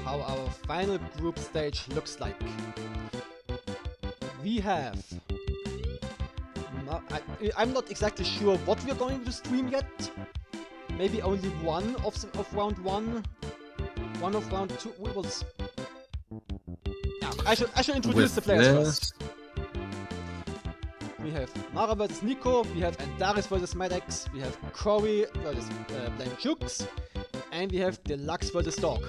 how our final group stage looks like. We have... I'm not exactly sure what we're going to stream yet. Maybe only one of round 1. One of round 2. We will... Yeah, I should introduce the players first. We have Mara vs Nico, we have Andaris vs Maddox, we have Corey vs Blame Jukes, and we have Deluxe vs Dog.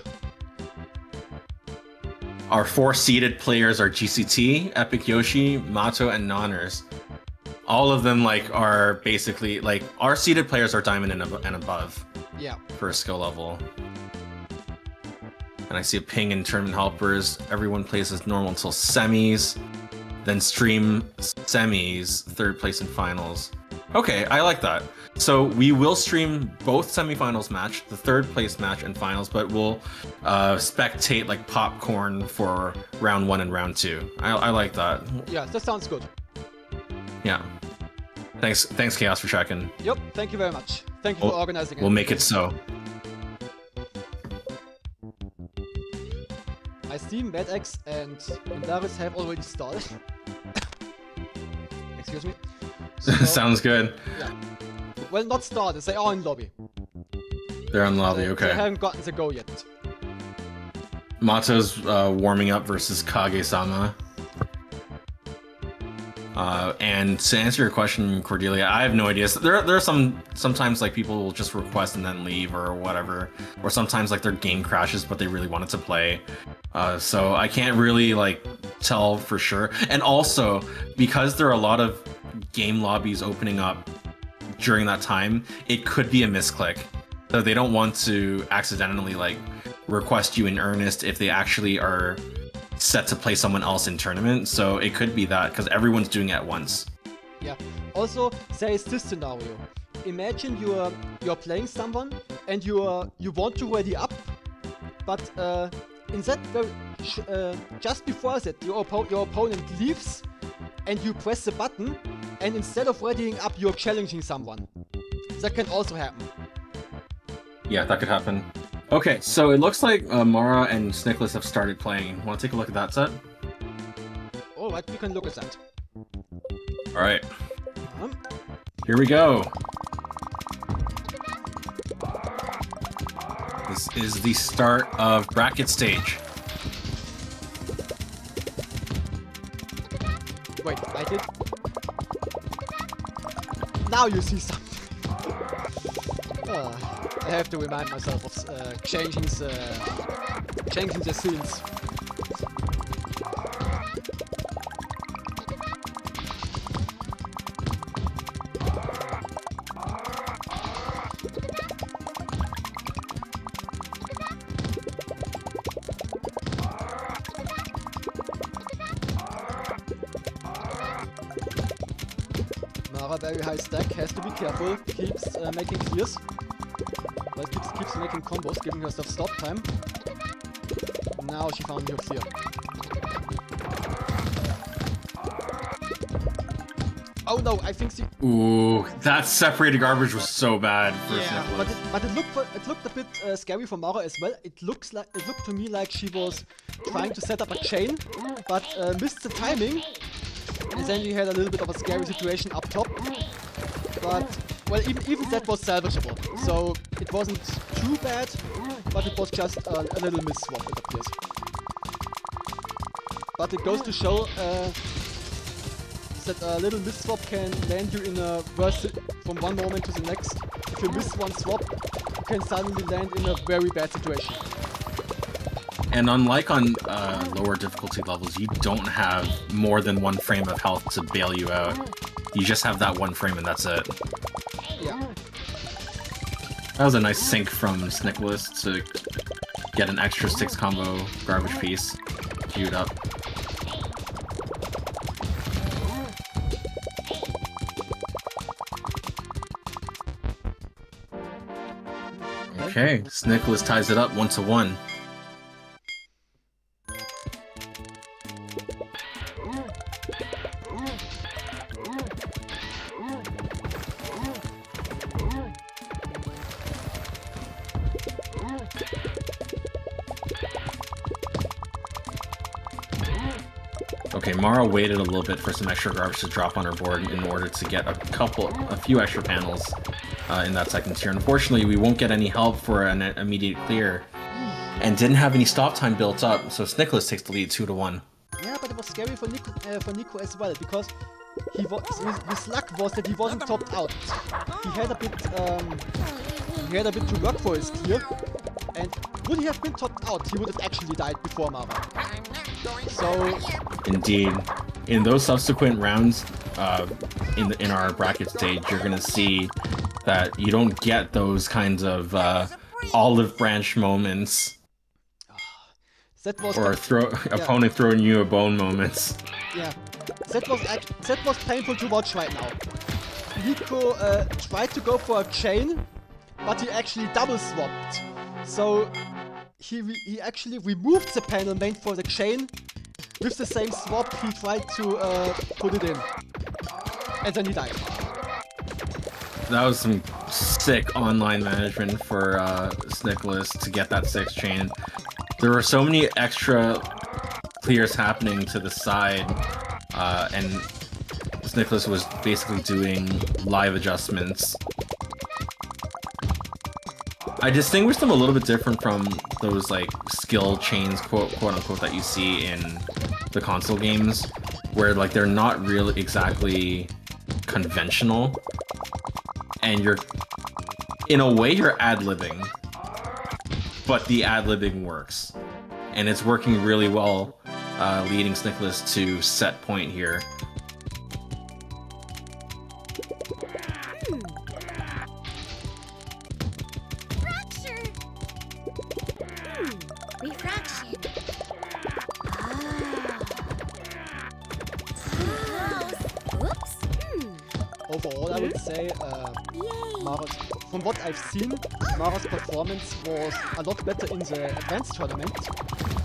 Our 4 seeded players are GCT, Epic Yoshi, Mato, and Nonners. All of them are basically our seeded players are diamond and above. Yeah. For a skill level. And I see a ping in tournament helpers. Everyone plays as normal until semis. Then stream semis, 3rd place in finals. Okay, I like that. So we will stream both semifinals match, the 3rd place match and finals, but we'll spectate like popcorn for round 1 and round 2. I like that. Yeah, that sounds good. Yeah. Thanks Chaos for checking. Yep, thank you very much. Thank you for organizing it. We'll make it so. I see Madx and Andaris have already started. Excuse me. So, sounds good. Yeah. Well, not started, they are in lobby. They're in lobby, okay. They haven't gotten the go yet. Mato's warming up versus Kage-sama. And to answer your question, Cordelia, I have no idea. So there are sometimes people will just request and then leave or whatever, or sometimes their game crashes but they really wanted to play. So I can't really tell for sure. And also because there are a lot of game lobbies opening up during that time, it could be a misclick. So they don't want to accidentally request you in earnest if they actually are set to play someone else in tournament, so it could be that because everyone's doing it at once. Yeah. Also, there is this scenario. Imagine you're playing someone and you want to ready up, but in that just before that your opponent leaves, and you press the button, and instead of readying up, you're challenging someone. That can also happen. Yeah, that could happen. Okay, so it looks like Mara and Snickles have started playing. Want to take a look at that set? Alright, we can look at that. Alright. Here we go. This is the start of bracket stage. Wait, I did... Now you see something. I have to remind myself of changing the scenes. Mara, very high stack, has to be careful, keeps making clears. But keeps making combos, giving herself stop time. Now she found the hooks here. Oh no, I think she... Ooh, that separated garbage was so bad for Snickles. But it looked a bit scary for Mara as well. It looked to me like she was trying to set up a chain, but missed the timing. And then you had a little bit of a scary situation up top. But well, even that was salvageable. So it wasn't too bad, but it was just a little miss swap, it appears. But it goes to show that a little miss swap can land you in a worse from one moment to the next. If you miss one swap, you can suddenly land in a very bad situation. And unlike on lower difficulty levels, you don't have more than one frame of health to bail you out. You just have that one frame and that's it. Yeah. That was a nice sync from Snickles to get an extra 6 combo garbage piece queued up. Okay, Snickles ties it up 1-1. Okay, Mara waited a little bit for some extra garbage to drop on her board in order to get a few extra panels in that second tier. Unfortunately, we won't get any help for an immediate clear, and didn't have any stop time built up, so Snickles takes the lead 2-1. Yeah, but it was scary for Nico as well, because his luck was that he wasn't topped out. He had a bit to work for his clear, and would he have been topped out, he would have actually died before Mara. So indeed, in those subsequent rounds, in our bracket stage, you're gonna see that you don't get those kinds of olive branch moments. That was opponent throwing you a bone moments. Yeah, that was painful to watch right now. Nico tried to go for a chain, but he actually double swapped. So he actually removed the panel meant for the chain. With the same swap, he tried to put it in, and then he died. That was some sick online management for Snickles to get that 6 chain. There were so many extra clears happening to the side, and Snickles was basically doing live adjustments. I distinguish them a little bit different from those like skill chains, quote unquote, that you see in the console games, where like they're not really exactly conventional, and you're, in a way, you're ad-libbing, but the ad-libbing works, and it's working really well, leading Snickles to set point here. Refraction. Oops. Overall, I would say from what I've seen, Mara's performance was a lot better in the advanced tournament.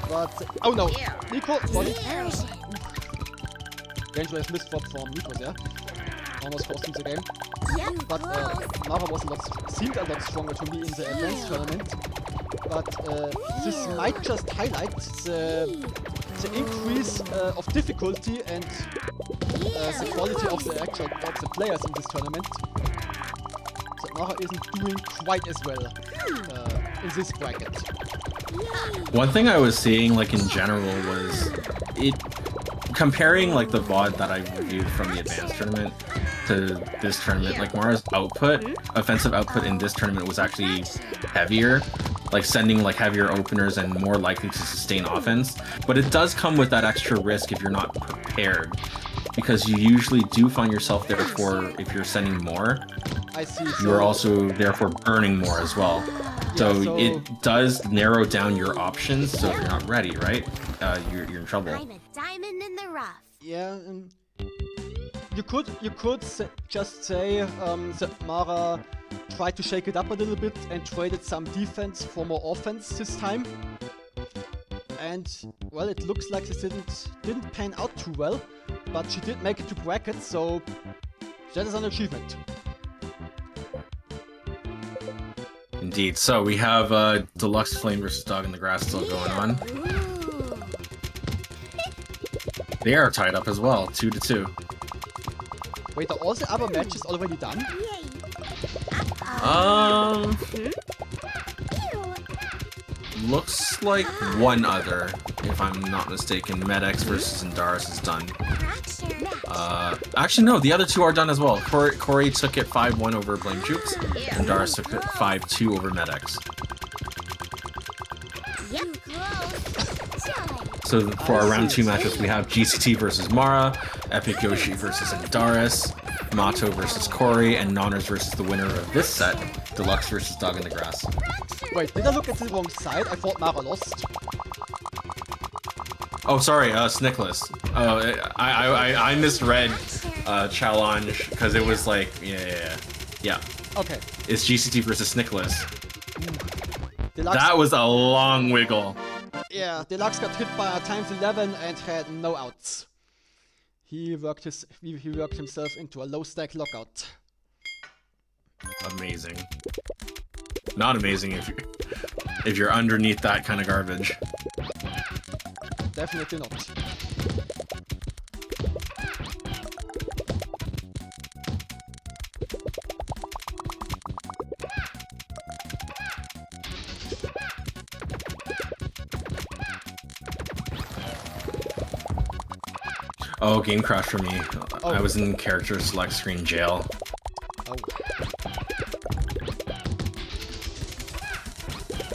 But oh no, Nico, sorry. Dangerous misstep from Nico there. Almost cost him the game. But Mara seemed a lot stronger to me in the advanced tournament. But this might just highlight the increase of difficulty and the quality of the players in this tournament. So Mara isn't doing quite as well in this bracket. One thing I was seeing, like in general, was comparing like the VOD that I reviewed from the advanced tournament to this tournament. Like Mara's offensive output in this tournament was actually heavier, like sending like heavier openers and more likely to sustain offense. But it does come with that extra risk if you're not prepared, because you usually do find yourself therefore, if you're sending more, I see. you're also therefore burning more as well. So it does narrow down your options. So if you're not ready, right, you're in trouble. I'm a diamond in the rough. Yeah, you could just say that Mara tried to shake it up a little bit and traded some defense for more offense this time. And well, it looks like this didn't pan out too well, but she did make it to bracket, so that is an achievement. Indeed. So we have Deluxe Flame versus Dog in the Grass still going on. They are tied up as well, 2-2. Wait, are all the other matches already done? Looks like one other, if I'm not mistaken. Medex versus Indaris is done. Actually no, the other two are done as well. Corey took it 5-1 over Blame Jukes, and Indaris took it 5-2 over Medex. So for our round 2 matchups, we have GCT versus Mara, Epic Yoshi versus Indaris, Mato versus Corey, and Nonners versus the winner of this set, Deluxe versus Dog in the Grass. Wait, did I look at the wrong side? I thought Mara lost. Oh, sorry, Snickles. I misread challenge because it was like, yeah. Okay. It's GCT versus Snickles. Deluxe, that was a long wiggle. Yeah, Deluxe got hit by a ×11 and had no outs. He worked himself into a low stack lockout. Amazing. Not amazing if you're underneath that kind of garbage. Definitely not. Oh, game crash for me. Oh. I was in character select screen jail. Oh.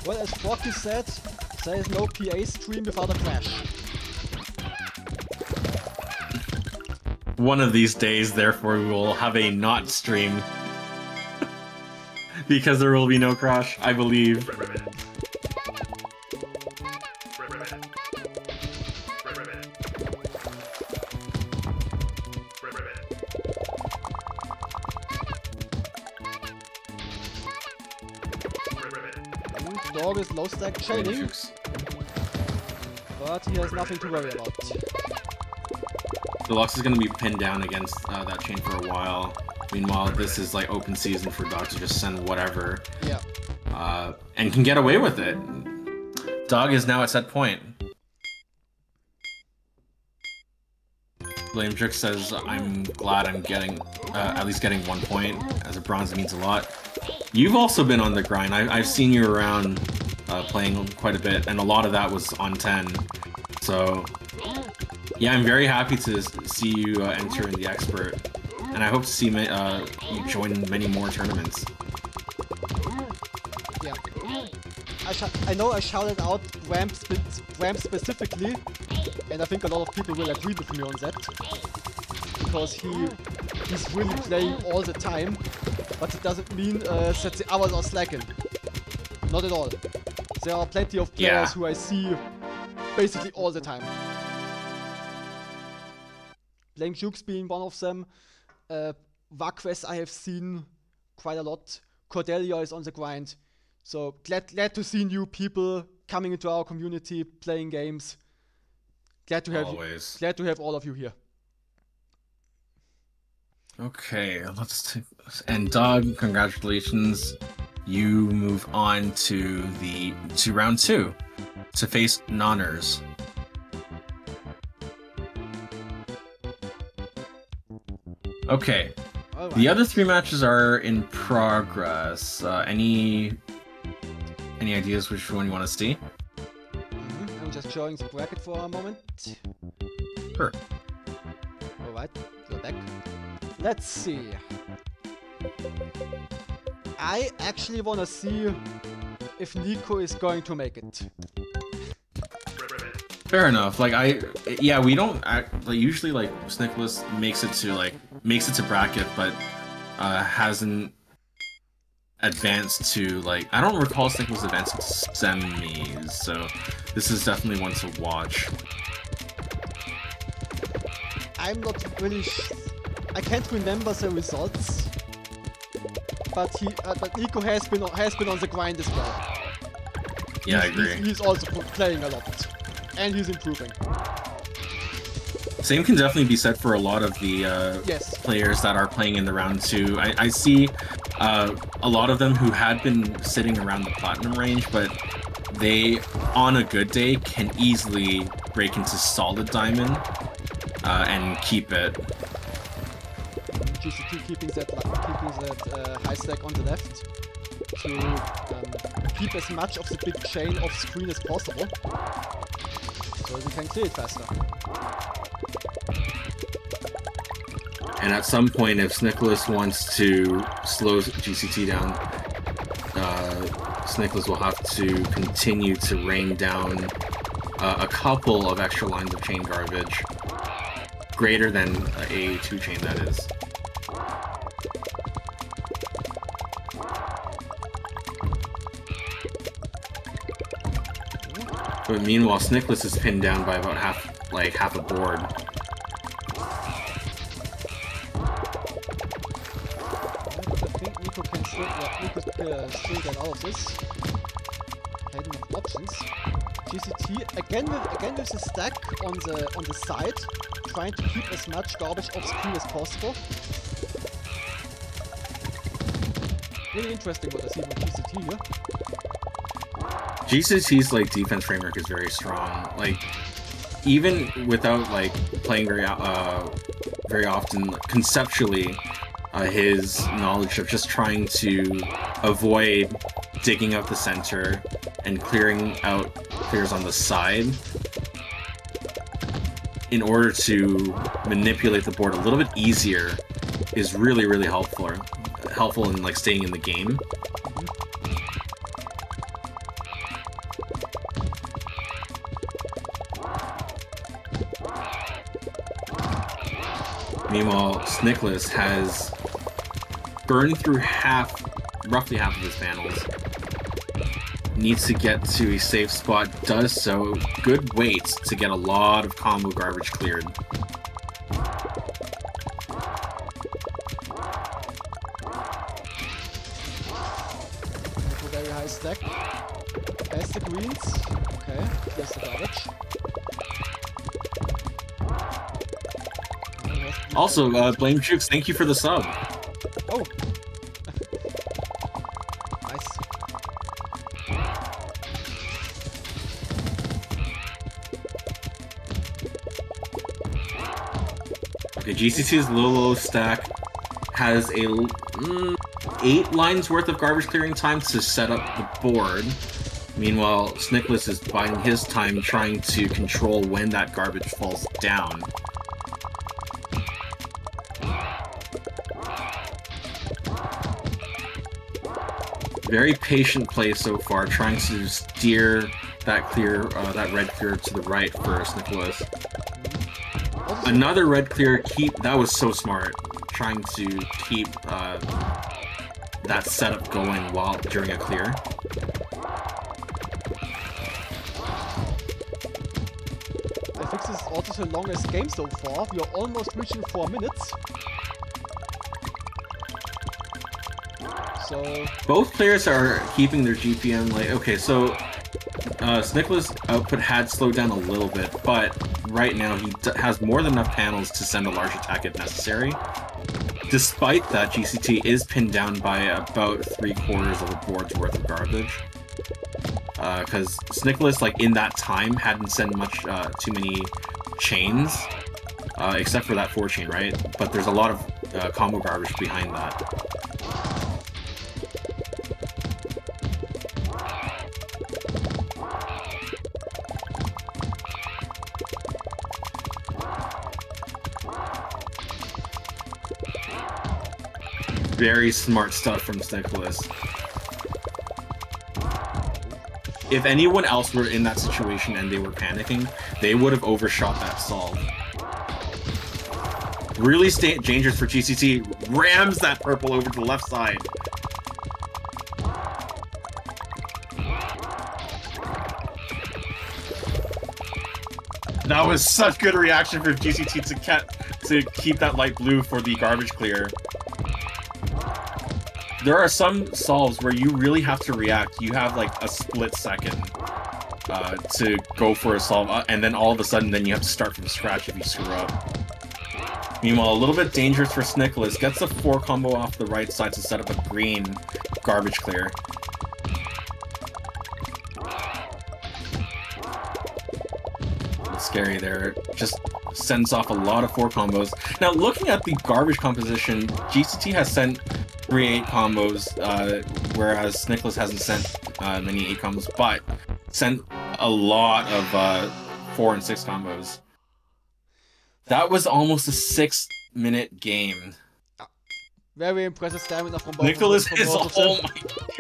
Well, as Froggy said, there is no PA stream without a crash. One of these days, therefore, we will have a not stream. Because there will be no crash, I believe. Dog is low stack chaining, but he has nothing to worry about. Deluxe is going to be pinned down against that chain for a while. Meanwhile, this is like open season for Dog to just send whatever. Yeah. And can get away with it. Dog is now at set point. Blame Trick says, I'm glad I'm getting, at least getting 1 point. As a bronze, it means a lot. You've also been on the grind. I've seen you around playing quite a bit, and a lot of that was on 10. So, yeah, I'm very happy to see you enter in the expert. And I hope to see you join many more tournaments. Yeah. I know I shouted out Ramp specifically, and I think a lot of people will agree with me on that. Because he's really playing all the time, but it doesn't mean that the others are slacking. Not at all. There are plenty of players who I see basically all the time. Blame Jukes being one of them. Vaquest I have seen quite a lot. Cordelia is on the grind. So glad to see new people coming into our community, playing games. Glad to have glad to have all of you here. Okay, let's take this. And Dog, congratulations. You move on to round 2 to face Nonners. Okay. Right. The other 3 matches are in progress. Any ideas which one you want to see? I'm just showing the bracket for a moment. Sure. Alright, go back. Let's see. I actually want to see if Nico is going to make it. Fair enough. Like we don't usually like Snickles makes it to bracket, but hasn't advanced to like I don't recall Snickles advanced to semis, so this is definitely one to watch. I'm not really. I can't remember the results, but Nico has been on the grind as well. Yeah, I agree. He's also playing a lot. And he's improving. Same can definitely be said for a lot of the players that are playing in the round 2. I see a lot of them who had been sitting around the platinum range, but they, on a good day, can easily break into solid diamond and keep it. GCT keeping that high stack on the left to keep as much of the big chain off screen as possible. So we can clear it faster. And at some point, if Snickles wants to slow GCT down, Snickles will have to continue to rain down a couple of extra lines of chain garbage. Greater than a 2 chain, that is. But meanwhile, Snickles is pinned down by about half a board. I think Nico can still get out of this. Heading with options. GCT again with the stack on the side, trying to keep as much garbage off screen as possible. Really interesting what I see from GCT here. GCT's like defense framework is very strong. Like even without like playing very often, conceptually, his knowledge of just trying to avoid digging out the center and clearing out clears on the side in order to manipulate the board a little bit easier is really, really helpful in like staying in the game. Meanwhile, Snickless has burned through roughly half of his panels. Needs to get to a safe spot, does so. Good weights to get a lot of combo garbage cleared. Very high stack. Has the greens. Okay, there's the garbage. Also, Blame Jukes, thank you for the sub. Oh. Nice. Okay, GCT's low stack has a 8 lines worth of garbage clearing time to set up the board. Meanwhile, Snickless is biding his time trying to control when that garbage falls down. Very patient play so far, trying to steer that red clear to the right for Snickless. Another red clear that was so smart, trying to keep that setup going during a clear. I think this is also the longest game so far. We are almost reaching 4 minutes. So both players are keeping their GPM like okay, so Snickless' output had slowed down a little bit, but right now he has more than enough panels to send a large attack if necessary. Despite that, GCT is pinned down by about 3/4 of a board's worth of garbage. Because Snickless, like in that time, hadn't sent too many chains, except for that 4-chain, right? But there's a lot of combo garbage behind that. Very smart stuff from Snickless. If anyone else were in that situation and they were panicking, they would have overshot that solve. Really dangerous for GCT. Rams that purple over to the left side. That was such good reaction for GCT to keep that light blue for the garbage clear. There are some solves where you really have to react. You have like a split second to go for a solve, and then all of a sudden then you have to start from scratch if you screw up. Meanwhile, a little bit dangerous for Snickless. Gets a 4 combo off the right side to set up a green garbage clear. Scary there. Just sends off a lot of 4 combos. Now, looking at the garbage composition, GCT has sent 3-8 combos, whereas Snickless hasn't sent many 8 combos, but sent a lot of 4 and 6 combos. That was almost a 6-minute game. very impressive stamina from both. Nicholas from is both of them. oh my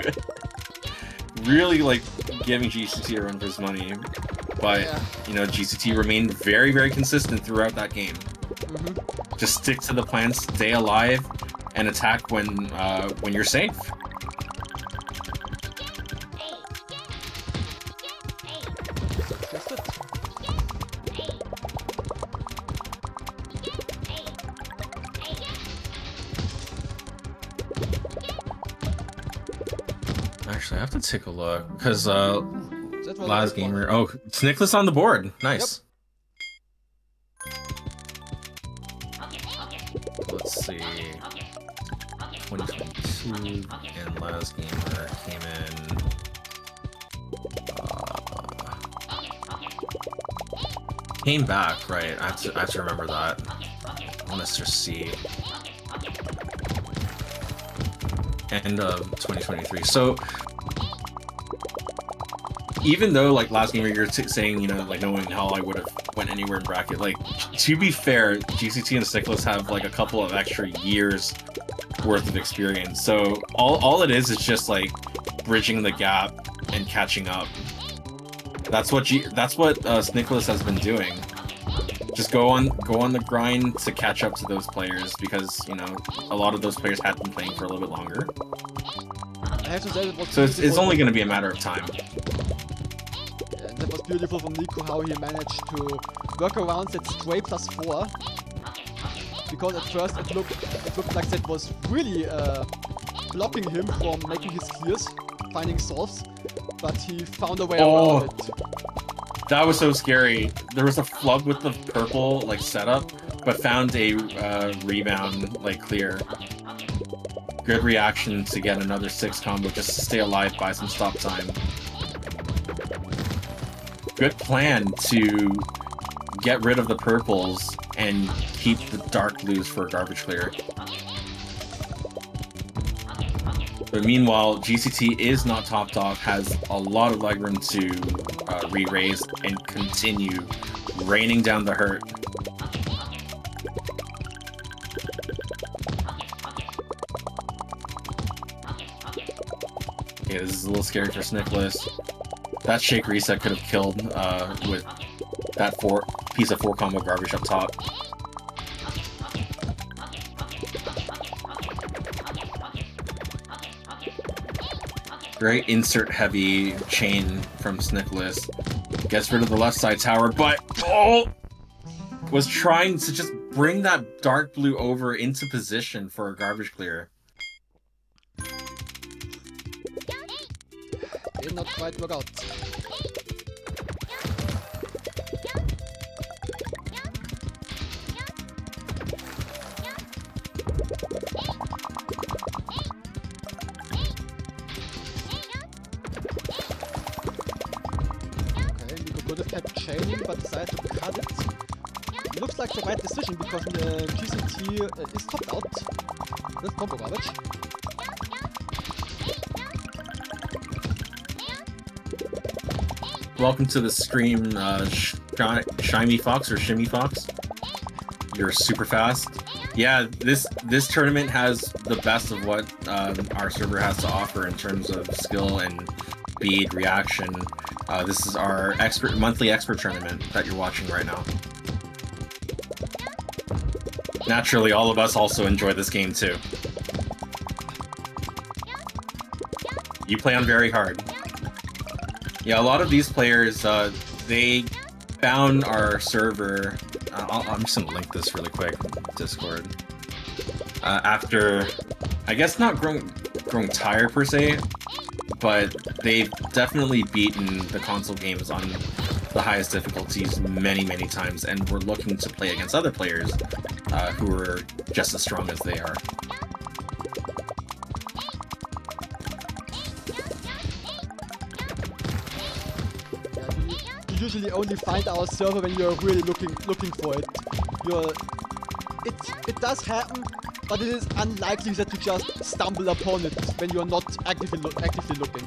god, really like giving GCT a run for his money, but Yeah. you know GCT remained very consistent throughout that game. Just stick to the plan, stay alive, and attack when you're safe. That's it. Actually, I have to take a look because That was last the one. gamer. Oh, it's Nicholas on the board. Nice. Let's see. 2022 and last gamer came in. Came back, right? I have to remember that. I want to just see. End of 2023. So even though like last game you're saying, you know, like knowing how I would have went anywhere in bracket, like to be fair, GCT and Snickless have like a couple of extra years worth of experience. So all it is just like bridging the gap and catching up. That's what Snickless has been doing. Just go on the grind to catch up to those players, because you know a lot of those players had been playing for a little bit longer. I have to say it was so it's only going to be a matter of time. Yeah, and that was beautiful from Nico how he managed to work around that stray +4. Because at first it looked like that was really blocking him from making his clears, finding solves, but he found a way around it. That was so scary. There was a flub with the purple like setup, but found a rebound like clear. Good reaction to get another 6 combo just to stay alive, buy some stop time. Good plan to get rid of the purples and keep the dark blues for a garbage clear. But meanwhile, GCT is not top dog, has a lot of legroom to re-raise and continue raining down the hurt. Okay, this is a little scary for Snickless. That shake reset could have killed with that piece of 4 combo garbage up top. Great insert heavy chain from Snickless. Gets rid of the left side tower, but was trying to just bring that dark blue over into position for a garbage clear. Did not quite work out. Could have kept chaining, but decided to cut it. Looks like the right decision because GCT is topped out. That's combo garbage. Welcome to the stream, Shimmy Fox or Shimmy Fox. You're super fast. Yeah, this tournament has the best of what our server has to offer in terms of skill and speed, reaction. This is our monthly expert tournament that you're watching right now. Naturally, all of us also enjoy this game too. You play on very hard. Yeah, a lot of these players, they found our server. I'm just gonna link this really quick, Discord. After, I guess not growing tired per se, but they've definitely beaten the console games on the highest difficulties many, many times, and we're looking to play against other players who are just as strong as they are. You usually only find our server when you're really looking for it. It does happen, but it is unlikely that you just stumble upon it when you're not actively looking.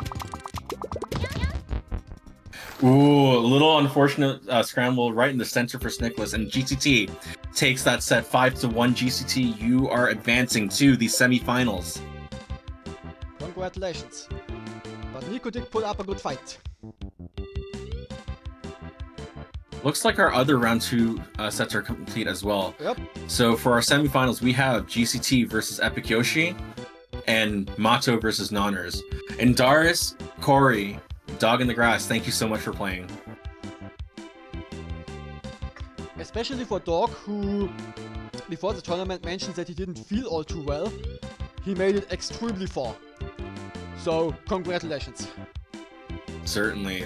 Ooh, a little unfortunate scramble right in the center for Snickless, and GCT takes that set 5-1. GCT, you are advancing to the semifinals. Congratulations. But Nico did put up a good fight. Looks like our other round 2 sets are complete as well. Yep. So for our semifinals, we have GCT versus Epic Yoshi and Mato versus Nonners. And Darius, Corey, Dog in the Grass, thank you so much for playing. Especially for Dog, who before the tournament mentioned that he didn't feel all too well. He made it extremely far. So, congratulations. Certainly.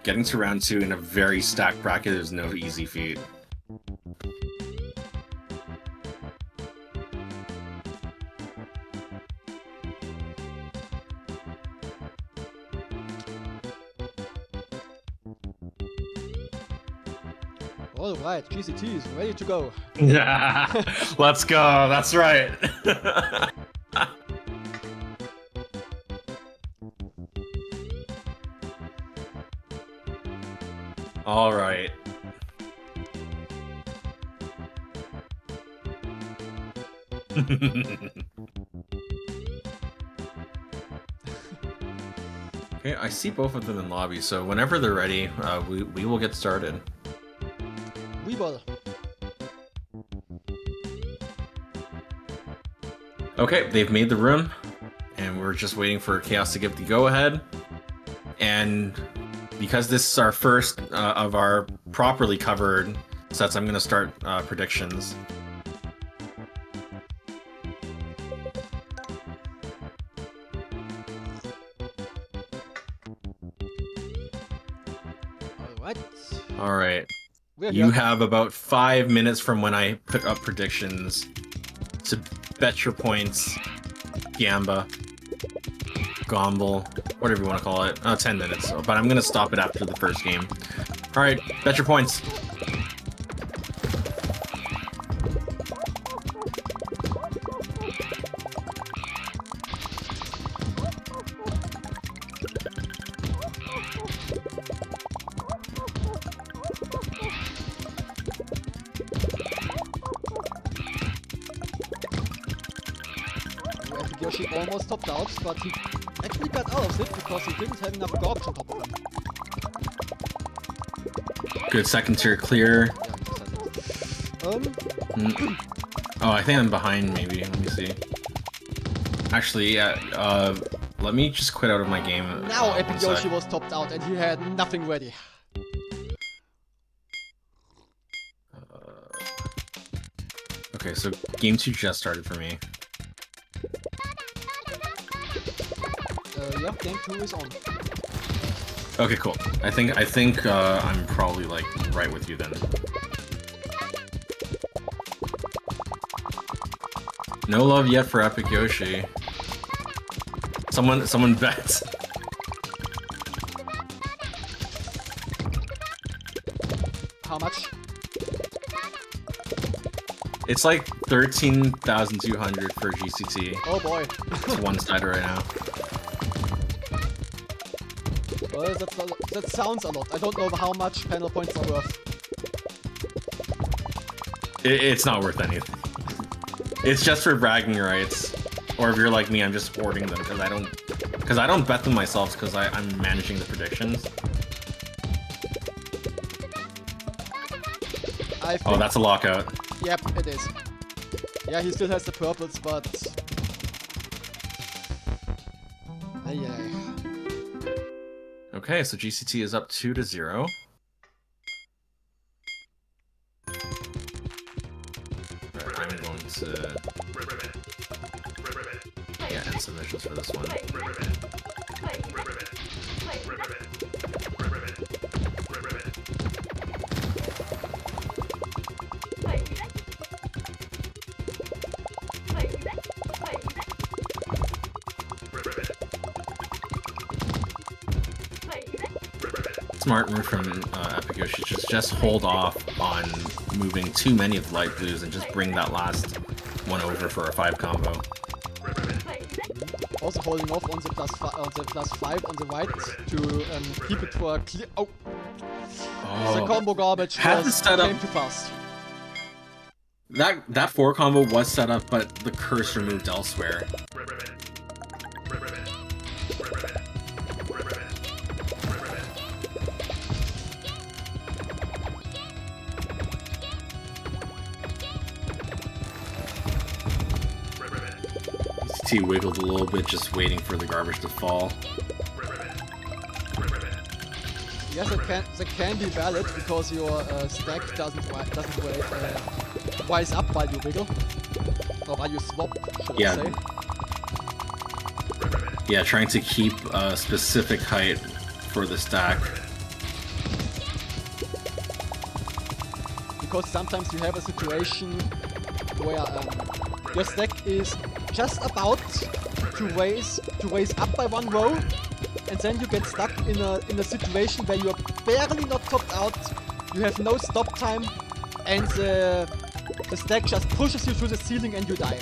Getting to round 2 in a very stacked bracket is no easy feat. Alright, GCT is ready to go. Yeah, let's go, that's right. All right. Okay, I see both of them in lobby, so whenever they're ready, we will get started. We will. Okay, they've made the room, and we're just waiting for Chaos to give the go-ahead. And because this is our first of our properly covered sets, I'm going to start predictions. All right. You have about 5 minutes from when I put up predictions to bet your points, Gamba, Gomble, whatever you want to call it. 10 minutes, but I'm going to stop it after the first game. All right, bet your points. Yoshi almost topped out, but he actually got out of it because he didn't have enough garbage on top of him. Good second tier clear. Yeah, Oh, I think I'm behind maybe. Let me see. Actually, yeah, let me just quit out of my game. Now Epic Yoshi was topped out and he had nothing ready. Okay, so game 2 just started for me. Yeah, game 2 is on. Okay, cool. I think I'm probably like right with you then. No love yet for Epic Yoshi. Someone bet. How much? It's like 13,200 for GCT. Oh boy. It's one-sided right now. Well, that sounds a lot. I don't know how much panel points are worth. It's not worth anything. It's just for bragging rights. Or if you're like me, I'm just hoarding them because I don't bet them myself because I'm managing the predictions. Oh, that's a lockout. Yep, it is. Yeah, he still has the purples, but... Aye. Okay, so GCT is up 2-0. Right, I'm going to... Yeah, end submissions for this one. Smart move from Epic Yoshi, just hold off on moving too many of the light blues and just bring that last one over for a 5 combo. Also holding off on the +5 on the right to keep it for a clear. Oh, the combo garbage came too fast. That 4 combo was set up, but the curse removed elsewhere. He wiggled a little bit, just waiting for the garbage to fall. Yes, that can be valid because your stack doesn't rise up while you wiggle, or while you swap, should I say? Yeah, trying to keep a specific height for the stack. Because sometimes you have a situation where your stack is just about to raise up by 1 row, and then you get stuck in a situation where you're barely not topped out, you have no stop time, and the stack just pushes you through the ceiling and you die.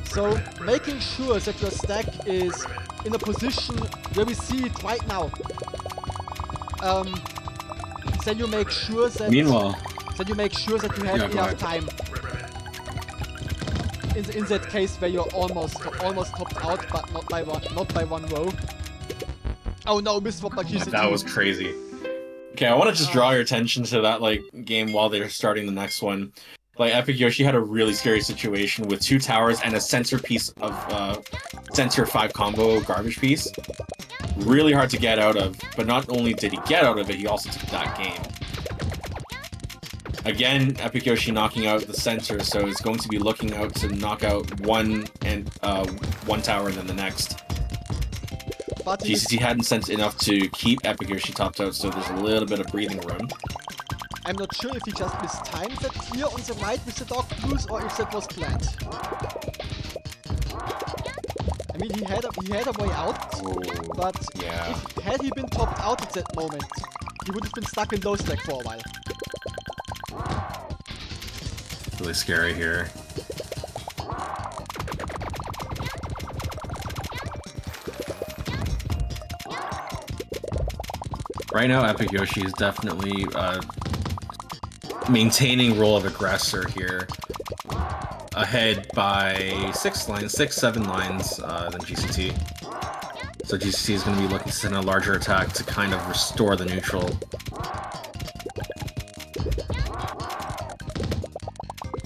So making sure that your stack is in a position where we see it right now, then you make sure that. Meanwhile. Then you make sure that you have enough time. In that case where you're almost topped out, but not by one row. Oh no, missed swap by QCT. That was crazy. Okay, I want to just draw your attention to that like game while they're starting the next one. Like Epic Yoshi had a really scary situation with 2 towers and a center piece of center 5 combo garbage piece. Really hard to get out of, but not only did he get out of it, he also took that game. Again, Epic Yoshi knocking out the center, so it's going to be looking out to knock out one tower and then the next. But GCT hadn't sent enough to keep Epic Yoshi topped out, so there's a little bit of breathing room. I'm not sure if he just mistimed that clear on the right with the dog blues or if that was planned. I mean, he had a way out, but yeah. had he been topped out at that moment, he would have been stuck in low stack for a while. Really scary here. Right now, Epic Yoshi is definitely maintaining role of aggressor here. Ahead by 7 lines than GCT. So GCT is going to be looking to send a larger attack to kind of restore the neutral.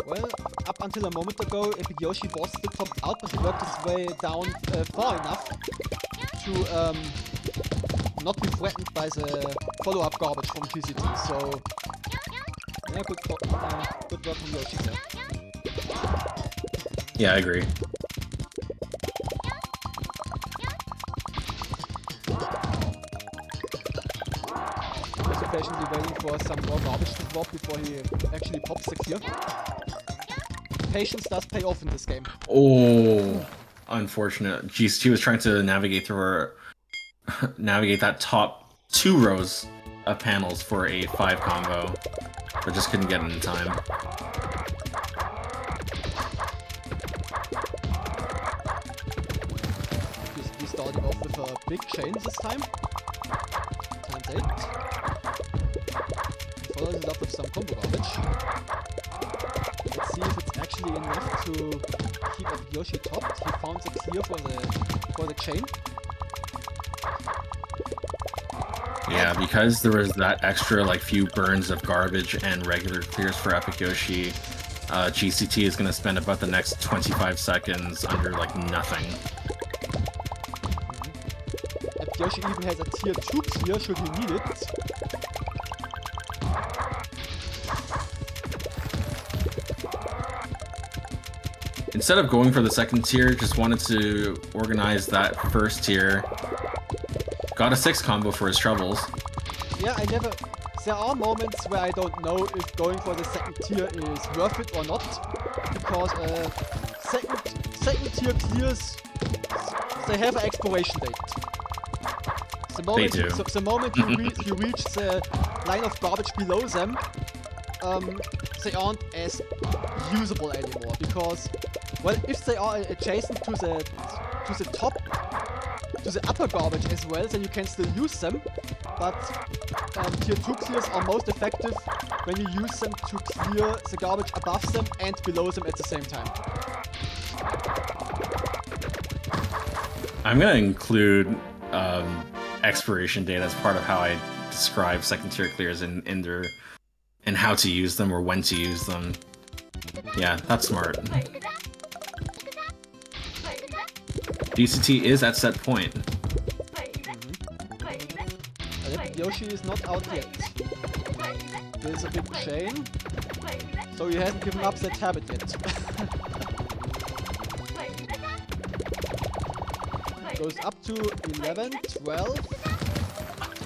Well, up until a moment ago, Epic Yoshi was still topped out, but he worked his way down far enough to not be threatened by the follow-up garbage from GCT. So, yeah, good work from Yoshi there. Yeah, I agree. Also patiently waiting for some more garbage to drop before he actually pops the clear. Patience does pay off in this game. Oh, unfortunate. GCT was trying to navigate that top 2 rows of panels for a 5 combo, but just couldn't get it in time. He's starting off with a big chain this time. Times 8. He follows it up with some combo garbage. Let's see if it's actually enough to keep Epic Yoshi topped. He found the clear for the chain. Yeah, because there was that extra like few burns of garbage and regular clears for Epic Yoshi, GCT is going to spend about the next 25 seconds under like nothing. Epic Yoshi even has a tier 2 clear should he need it. Instead of going for the second tier, just wanted to organize that first tier. Got a 6 combo for his troubles. Yeah, there are moments where I don't know if going for the second tier is worth it or not, because second tier clears, they have an expiration date. The moment, they do. The moment you reach the line of garbage below them, they aren't as usable anymore, because, well, if they are adjacent to the top, to the upper garbage as well, then you can still use them, but tier 2 clears are most effective when you use them to clear the garbage above them and below them at the same time. I'm going to include expiration date as part of how I describe second tier clears and how to use them or when to use them. Yeah, that's smart. GCT is at set point. Yoshi is not out yet. There's a big chain, so he hasn't given up that habit yet. Goes up to 11, 12.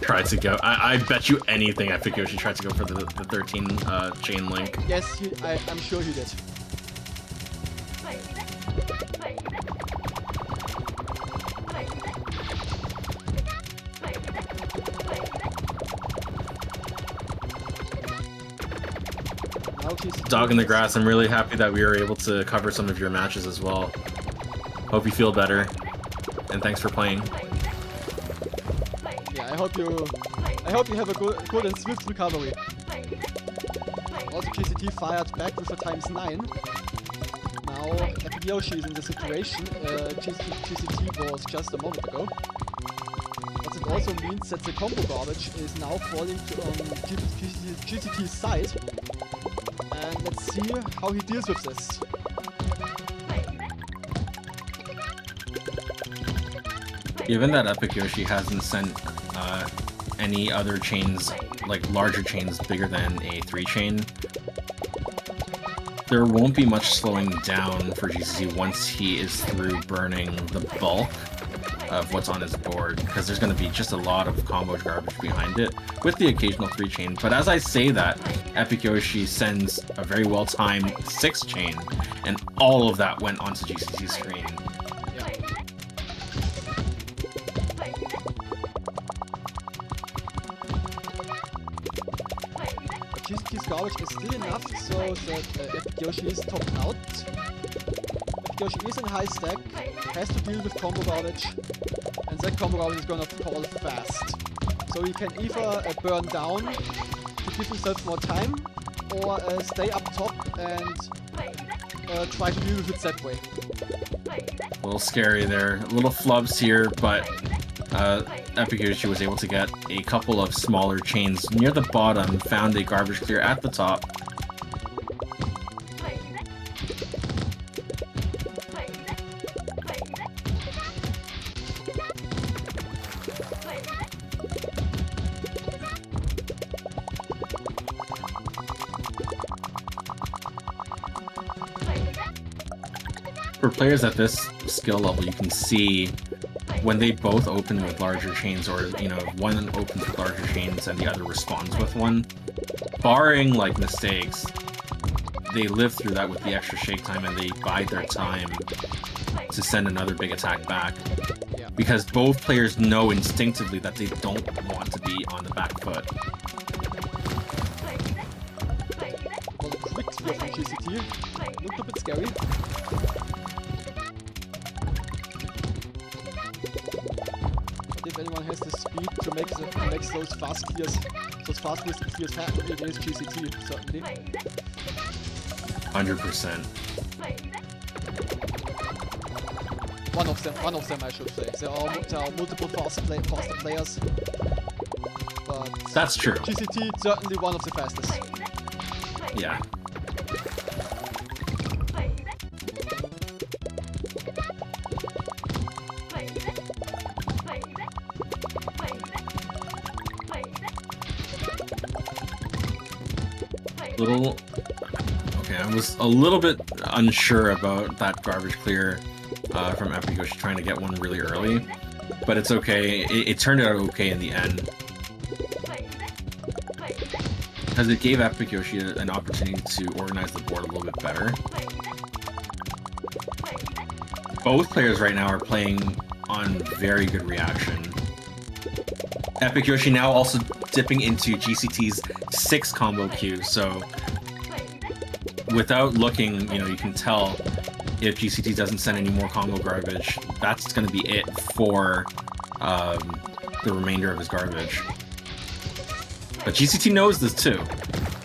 Tried to go. I bet you anything Epic Yoshi tried to go for the 13 chain link. Yes, I'm sure he did. Dog in the grass, I'm really happy that we were able to cover some of your matches as well. Hope you feel better, and thanks for playing. Yeah, I I hope you have a good and swift recovery. Also, GCT fired back with a ×9. Now, Epic Yoshi is in the situation GCT was just a moment ago. But it also means that the combo garbage is now falling to GCT's side. And let's see how he deals with this. Given that Epic Yoshi hasn't sent any other chains, like larger chains bigger than a 3-chain, there won't be much slowing down for GCT once he is through burning the bulk of what's on his board, because there's going to be just a lot of combo garbage behind it, with the occasional 3-chain. But as I say that, Epic Yoshi sends a very well-timed 6-chain, and all of that went onto GCT's screen. GCT's garbage is still enough so that Epic Yoshi is topped out. Epic Yoshi is in high stack, has to deal with combo garbage, and that combo garbage is gonna fall fast. So he can either burn down to give himself more time, or stay up top and try to deal with it that way. A little scary there. Little flubs here, but Epic Yoshi was able to get a couple of smaller chains near the bottom, found a garbage clear at the top. For players at this skill level, you can see when they both open with larger chains, or, you know, one opens with larger chains and the other responds with one, barring, like, mistakes, they live through that with the extra shake time and they bide their time to send another big attack back. Yeah. Because both players know instinctively that they don't want to be on the back foot. Well, a quick clear from GCT. Looked a bit scary. If anyone has the speed to make those fast clears happen, it is GCT, certainly. 100%. One of them, I should say. There are multiple faster players, but That's true. GCT certainly one of the fastest. Yeah. Okay, I was a little bit unsure about that garbage clear from Epic Yoshi trying to get one really early, but it's okay. It turned out okay in the end, because it gave Epic Yoshi an opportunity to organize the board a little bit better. Both players right now are playing on very good reaction. Epic Yoshi now also dipping into GCT's 6 combo queue, so without looking, you know, you can tell if GCT doesn't send any more combo garbage, that's going to be it for the remainder of his garbage. But GCT knows this too,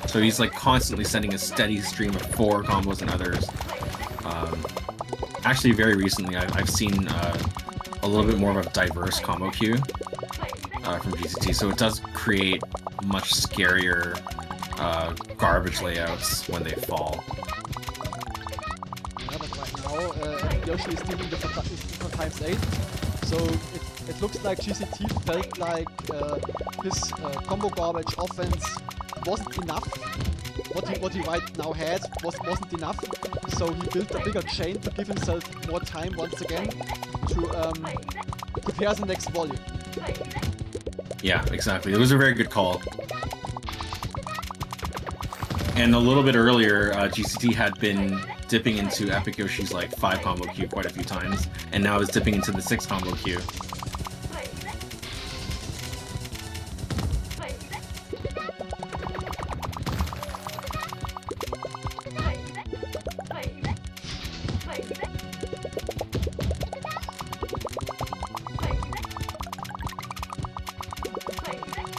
so he's like constantly sending a steady stream of 4 combos and others. Actually, very recently, I've seen a little bit more of a diverse combo queue from GCT, so it does create much scarier garbage layouts when they fall. Yeah, but right now, Yoshi is dealing with a ×8, so it looks like GCT felt like his combo garbage offense wasn't enough. What he right now had wasn't enough, so he built a bigger chain to give himself more time once again to prepare the next volume. Yeah, exactly. It was a very good call. And a little bit earlier, GCT had been dipping into Epic Yoshi's like 5 combo queue quite a few times, and now is dipping into the 6 combo queue.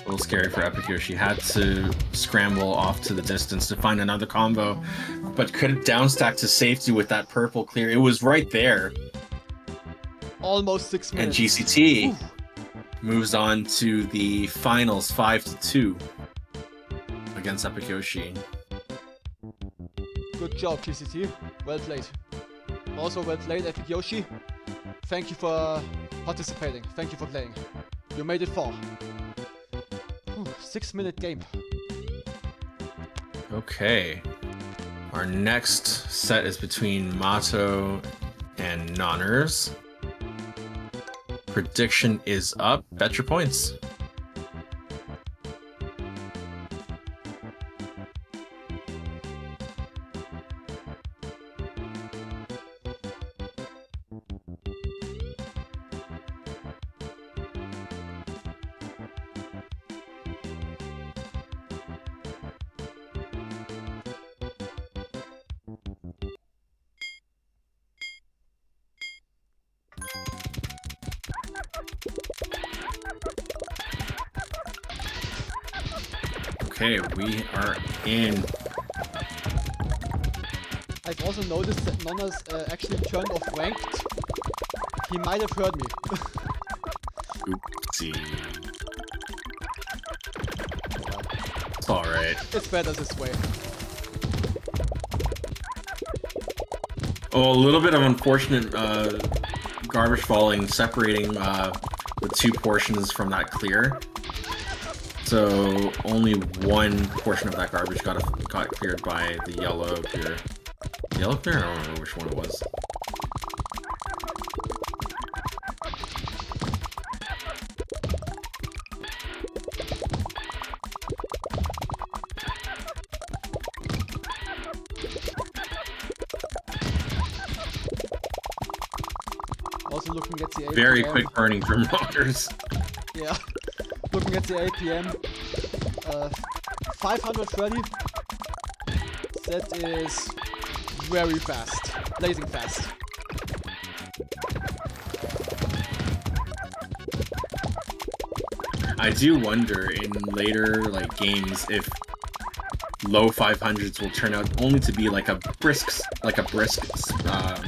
A little scary for Epicure. She had to scramble off to the distance to find another combo, but couldn't downstack to safety with that purple clear. It was right there. Almost 6 And minutes. GCT moves on to the finals 5-2 against Epicure. Good job, GCT. Well played. Also well played, Epic Yoshi. Thank you for participating. Thank you for playing. You made it far. 6-minute game. Okay. Our next set is between Mato and Nonners. Prediction is up. Bet your points. Okay, we are in. I've also noticed that Nonners actually turned off ranked. He might have heard me. Oopsie. It's alright. It's better this way. Oh, a little bit of unfortunate garbage falling, separating the two portions from that clear. So only one portion of that garbage got cleared by the yellow clear. Yellow clear? I don't remember which one it was. Also looking at the APM. Very quick burning from motors. Yeah. Looking at the APM. 530. That is very fast. Blazing fast. I do wonder in later games if low 500s will turn out only to be like a brisk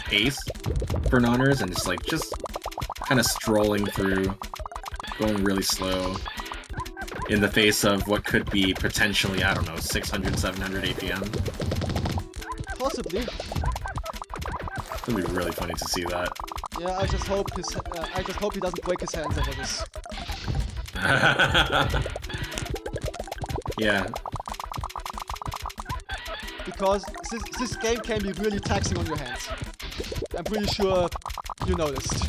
pace for Nonners, and just kind of strolling through, going really slow in the face of what could be potentially, I don't know, 600, 700 APM. Possibly. It'd be really funny to see that. Yeah, I just hope he doesn't break his hands over this. Yeah. Because this game can be really taxing on your hands. I'm pretty sure you noticed.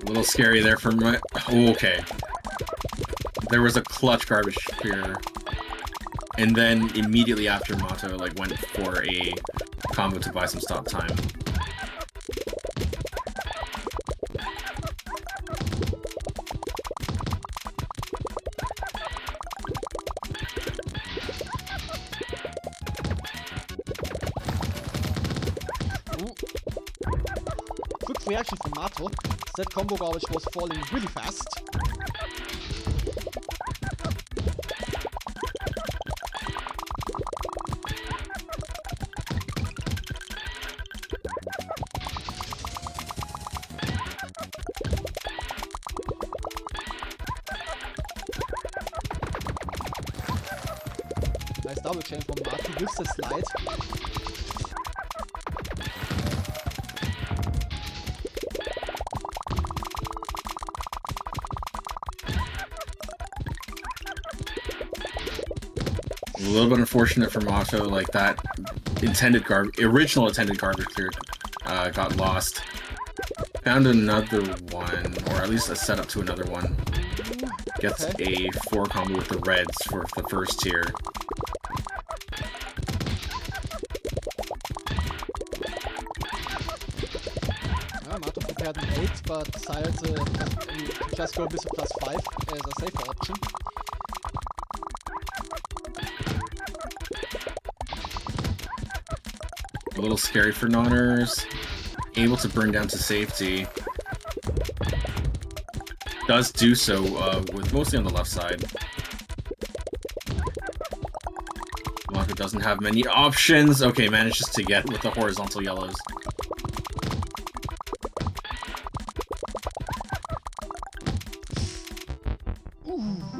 A little scary there for my... Oh, okay. There was a clutch garbage clear. And then immediately after, Mato went for a combo to buy some stop time. Quick reaction from Mato. That combo garbage was falling really fast. Nice double chain from Mato with the slide. A little bit unfortunate for Mato, that original intended garbage clear got lost. Found another one, or at least a setup to another one. Gets a 4 combo with the reds for the first tier. Mato prepared an 8, but decided to just go with a +5 as a safer option. A little scary for Nonners. Able to burn down to safety. does do so with mostly on the left side. Mato doesn't have many options. Okay, manages to get with the horizontal yellows.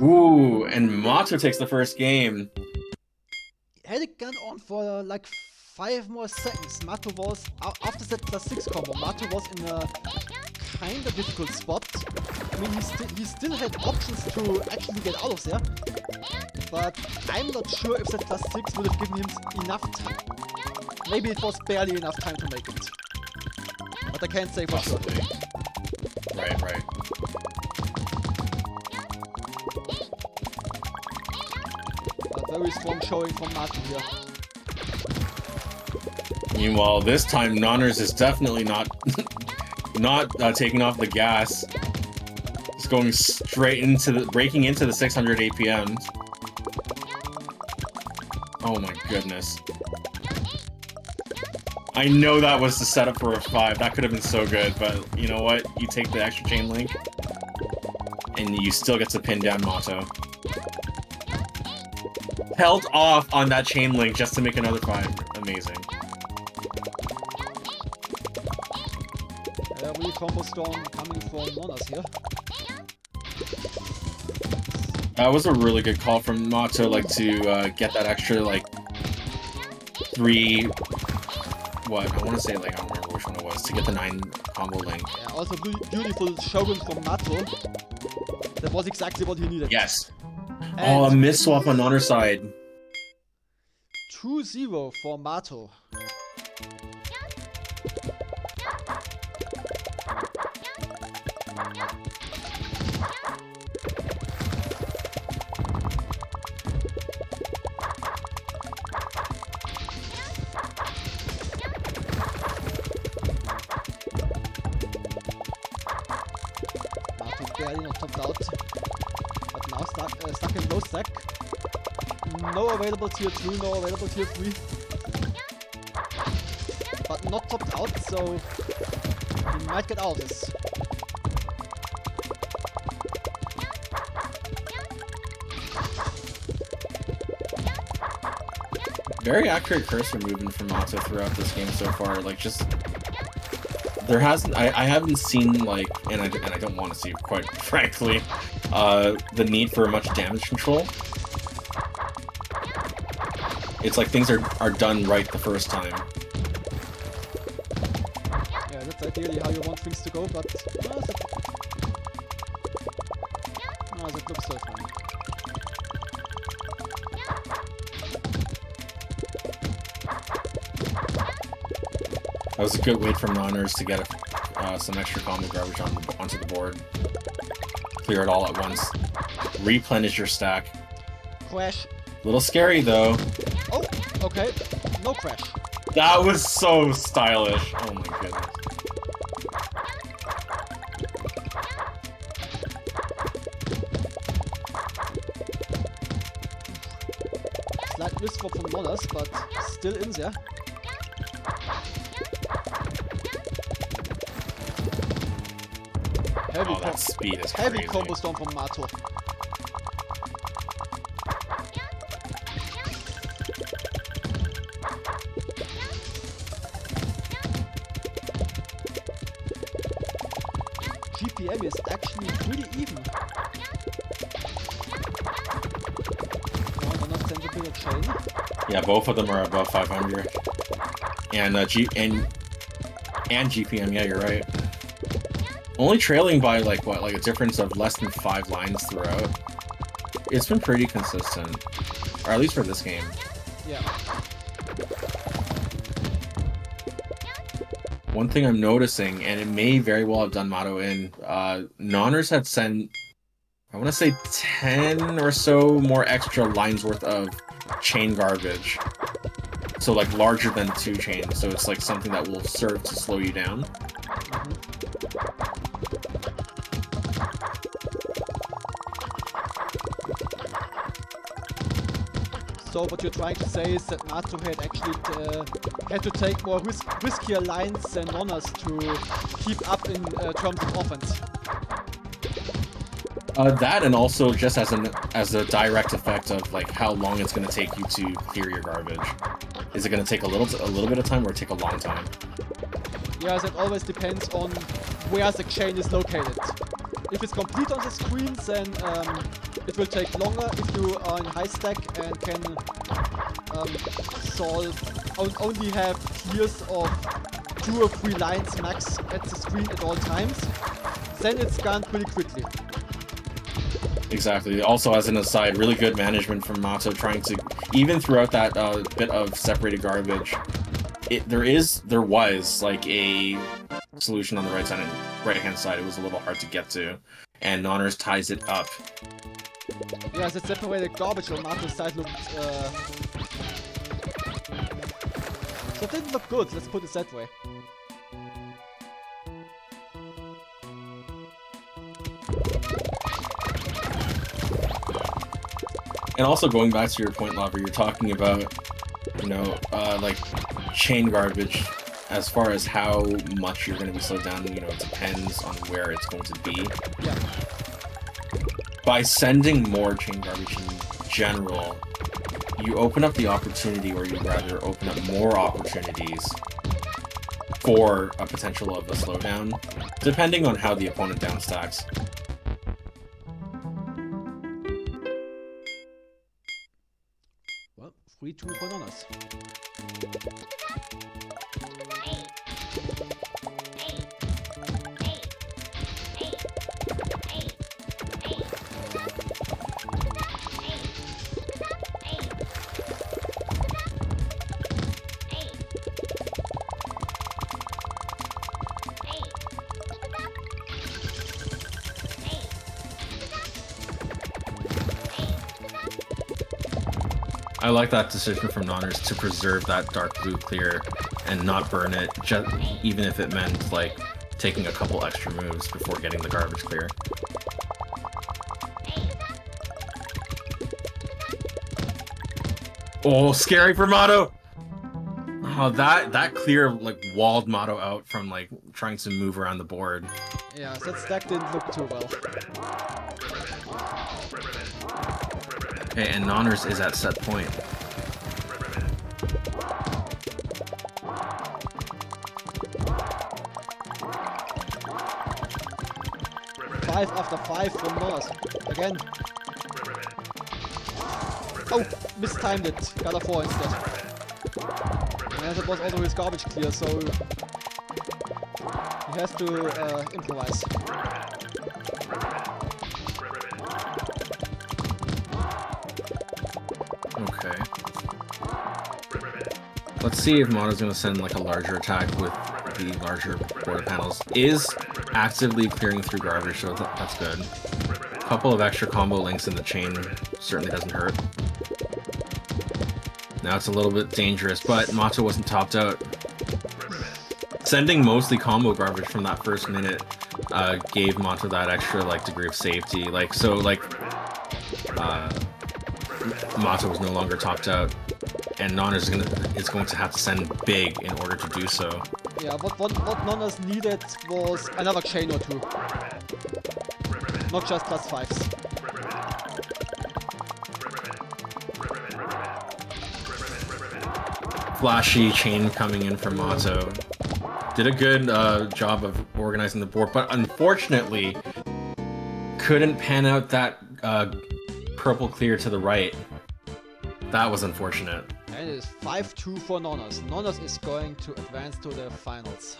Ooh, and Mato takes the first game. Had it gone on for like 5 more seconds, Mato was, after that +6 combo, Mato was in a kind of difficult spot. I mean, he still had options to actually get out of there, but I'm not sure if that +6 would have given him enough time. Maybe it was barely enough time to make it. But I can't say for Possibly. sure. Right. A very strong showing from Mato here. Meanwhile, this time Nonners is definitely not taking off the gas. Just going straight into breaking into the 600 APMs. Oh my goodness. I know that was the setup for a 5. That could have been so good, but you know what? You take the extra chain link, and you still get to pin down Mato. Held off on that chain link just to make another 5. Amazing. Really combo storm coming from Nonners here. That was a really good call from Mato, like, to get that extra, like, 3... What? I want to say, like, I don't remember which one it was, to get the 9 combo link. Yeah, also beautiful shogun from Mato. That was exactly what he needed. Yes. And oh, a miss swap on Honor side. 2-0 for Mato. Barely not topped out, but now stuck in low stack. No available tier 2, no available tier 3. But not topped out, so he might get out of this. Very accurate cursor movement from Mato throughout this game so far. Like, just... There hasn't... I haven't seen, like... And I don't want to see, quite frankly, the need for much damage control. It's like things are done right the first time. Yeah, that's ideally how you want things to go, but... that looks so fine. That was a good wait from Nonners to get some extra combo garbage onto the board. Clear it all at once. Replenish your stack. Crash. Little scary though. Oh, okay. No crash. That was so stylish. Oh my goodness. Slight miss from Nonners, but still in there. Heavy, that speed is heavy crazy. combo storm from Mato. GPM is actually pretty even. No, not sends a bit of chain. Yeah, both of them are above 500. And and GPM, yeah, you're right. Only trailing by like what, like a difference of less than 5 lines throughout. It's been pretty consistent, or at least for this game. Yeah. One thing I'm noticing, and it may very well have done Mato in, Nonners had sent, I want to say 10 or so more extra lines worth of chain garbage. So like larger than 2 chains, so it's like something that will serve to slow you down. So what you're trying to say is that Mato had actually had to take more riskier lines than Nonners to keep up in terms of offense. That and also just as a direct effect of like how long it's going to take you to clear your garbage. Is it going to take a little bit of time or take a long time? Yes, it always depends on where the chain is located. If it's complete on the screen, then it will take longer. If you are in high stack and can only have clears of 2 or 3 lines max at the screen at all times, then it's gone pretty quickly. Exactly. Also, as an aside, really good management from Mato, trying to, even throughout that bit of separated garbage, there was like a solution on the right hand side. It was a little hard to get to, and Nonners ties it up. Yeah, the separated garbage on Mato's side looked. So it didn't look good. Let's put it that way. And also going back to your point, Lava, you're talking about, like chain garbage. As far as how much you're going to be slowed down, it depends on where it's going to be. Yeah. By sending more chain garbage in general, you open up the opportunity, or you'd rather open up more opportunities for a potential of a slowdown, depending on how the opponent downstacks. Well, 3-2 for Nonners. I like that decision from Nonners to preserve that dark blue clear and not burn it, even if it meant like taking a couple extra moves before getting the garbage clear. Oh, scary for Mato! Oh, that clear like walled Mato out from like trying to move around the board. Yeah, that stack didn't look too well. Okay, and Nonners is at set point. 5 after 5 from Nonners. Again. Oh, mistimed it. Got a 4 instead. And that was also his garbage clear, so he has to improvise. Okay. Let's see if Mato's gonna send like a larger attack with the larger border panels. Is actively clearing through garbage, so that's good. A couple of extra combo links in the chain certainly doesn't hurt. Now it's a little bit dangerous, but Mato wasn't topped out. Sending mostly combo garbage from that first minute gave Mato that extra like degree of safety. Mato was no longer topped out, and Nonners is going to have to send big in order to do so. Yeah, what Nonners needed was another chain or 2. Not just +5s. Flashy chain coming in from Mato. Did a good job of organizing the board, but unfortunately couldn't pan out that purple clear to the right. That was unfortunate. And it is 5-2 for Nonners. Nonners is going to advance to the finals.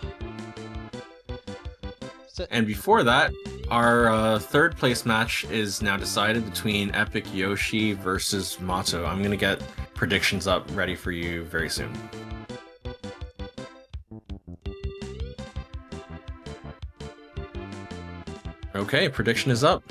And before that, our third place match is now decided between Epic Yoshi versus Mato. I'm gonna get predictions up ready for you very soon. Okay, prediction is up.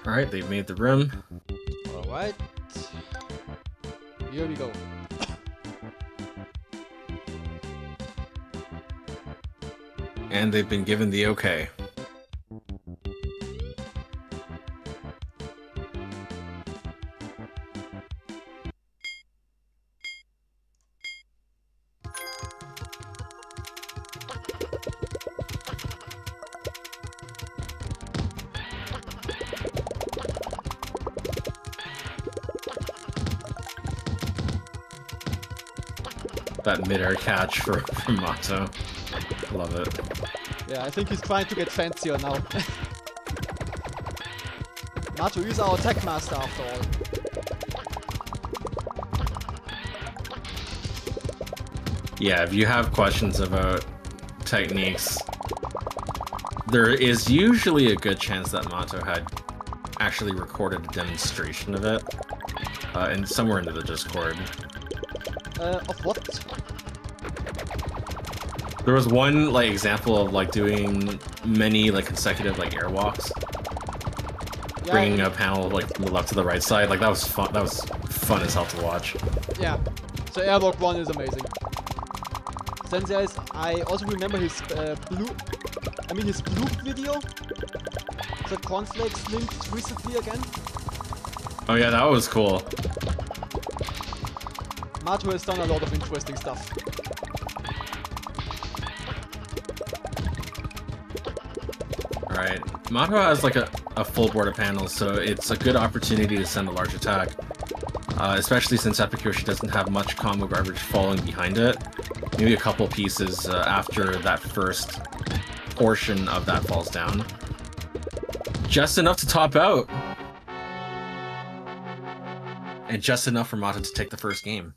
Alright, they've made the rim. Alright. Here we go. And they've been given the okay. That mid-air catch from Mato. Love it. Yeah, I think he's trying to get fancier now. Mato is our tech master after all. Yeah, if you have questions about techniques, there is usually a good chance that Mato had actually recorded a demonstration of it, and somewhere into the Discord. Of what? There was one like example of like doing many like consecutive like airwalks, Yeah, bringing a panel like from the left to the right side. Like that was fun. That was fun as hell to watch. Yeah. So Airwalk 1 is amazing. Then there is, I also remember his his blue video that Cornflakes linked recently again. Oh yeah, that was cool. Mato has done a lot of interesting stuff. Alright, Mato has like a full board of panels, so it's a good opportunity to send a large attack. Especially since Epic Yoshi doesn't have much combo garbage falling behind it. Maybe a couple pieces after that first portion of that falls down. Just enough to top out. And just enough for Mato to take the first game.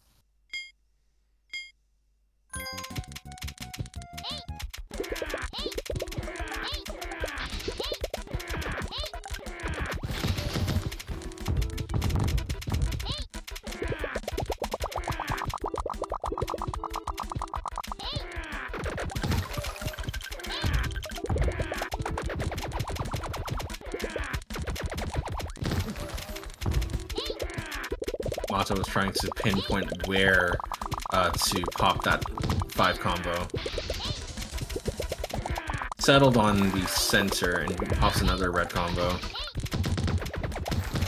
Mato was trying to pinpoint where to pop that 5 combo. Settled on the center and pops another red combo.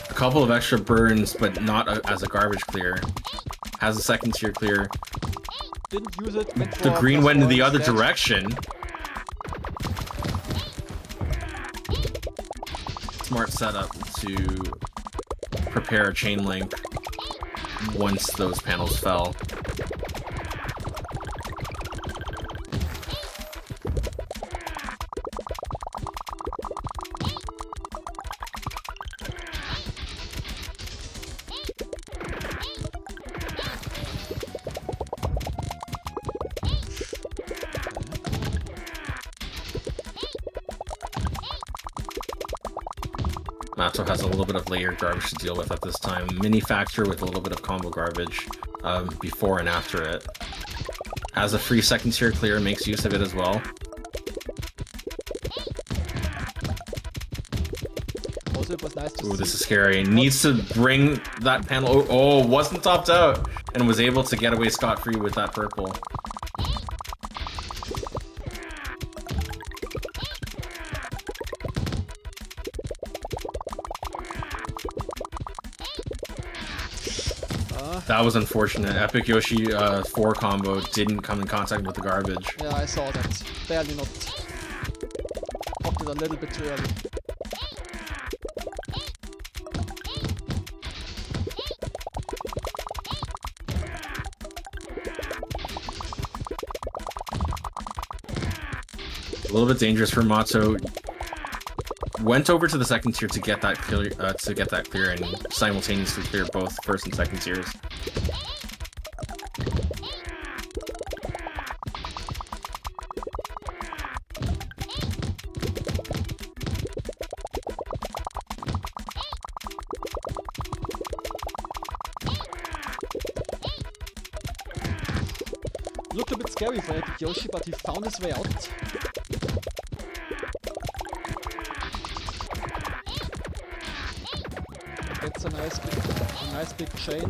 A couple of extra burns, but not as a garbage clear. Has a second tier clear. Didn't use it. The green went in the other direction. Smart setup to prepare a chain link once those panels fell. Mato has a little bit of layered garbage to deal with at this time. Mini factor with a little bit of combo garbage before and after it. Has a free second tier clear, makes use of it as well. Also, it was nice to Ooh, see. this is scary. Needs to bring that panel. Oh, wasn't topped out and was able to get away scot-free with that purple. That was unfortunate. Epic Yoshi 4 combo didn't come in contact with the garbage. Yeah, I saw that. Barely not. Popped it a little bit too early. A little bit dangerous for Mato. Went over to the second tier to get that clear, and simultaneously clear both first and second tiers. Looked a bit scary for Epic Yoshi, but he found his way out. Nice big chain.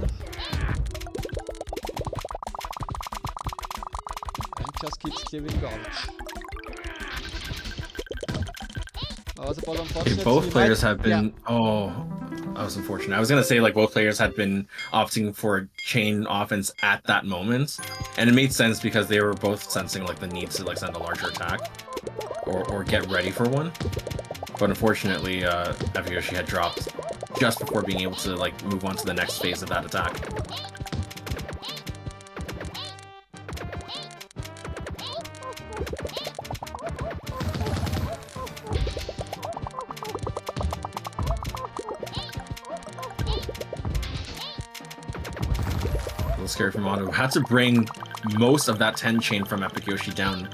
And just keeps clearing garbage. Oh, that's a bit unfortunate. Both players have been... Oh, that was unfortunate. I was going to say, like, both players had been opting for a chain offense at that moment. And it made sense because they were both sensing, like, the need to, like, send a larger attack. Or get ready for one. But unfortunately, Epiyoshi had dropped just before being able to, like, move on to the next phase of that attack. A little scary for Mono. Had to bring most of that 10 chain from Epiyoshi down.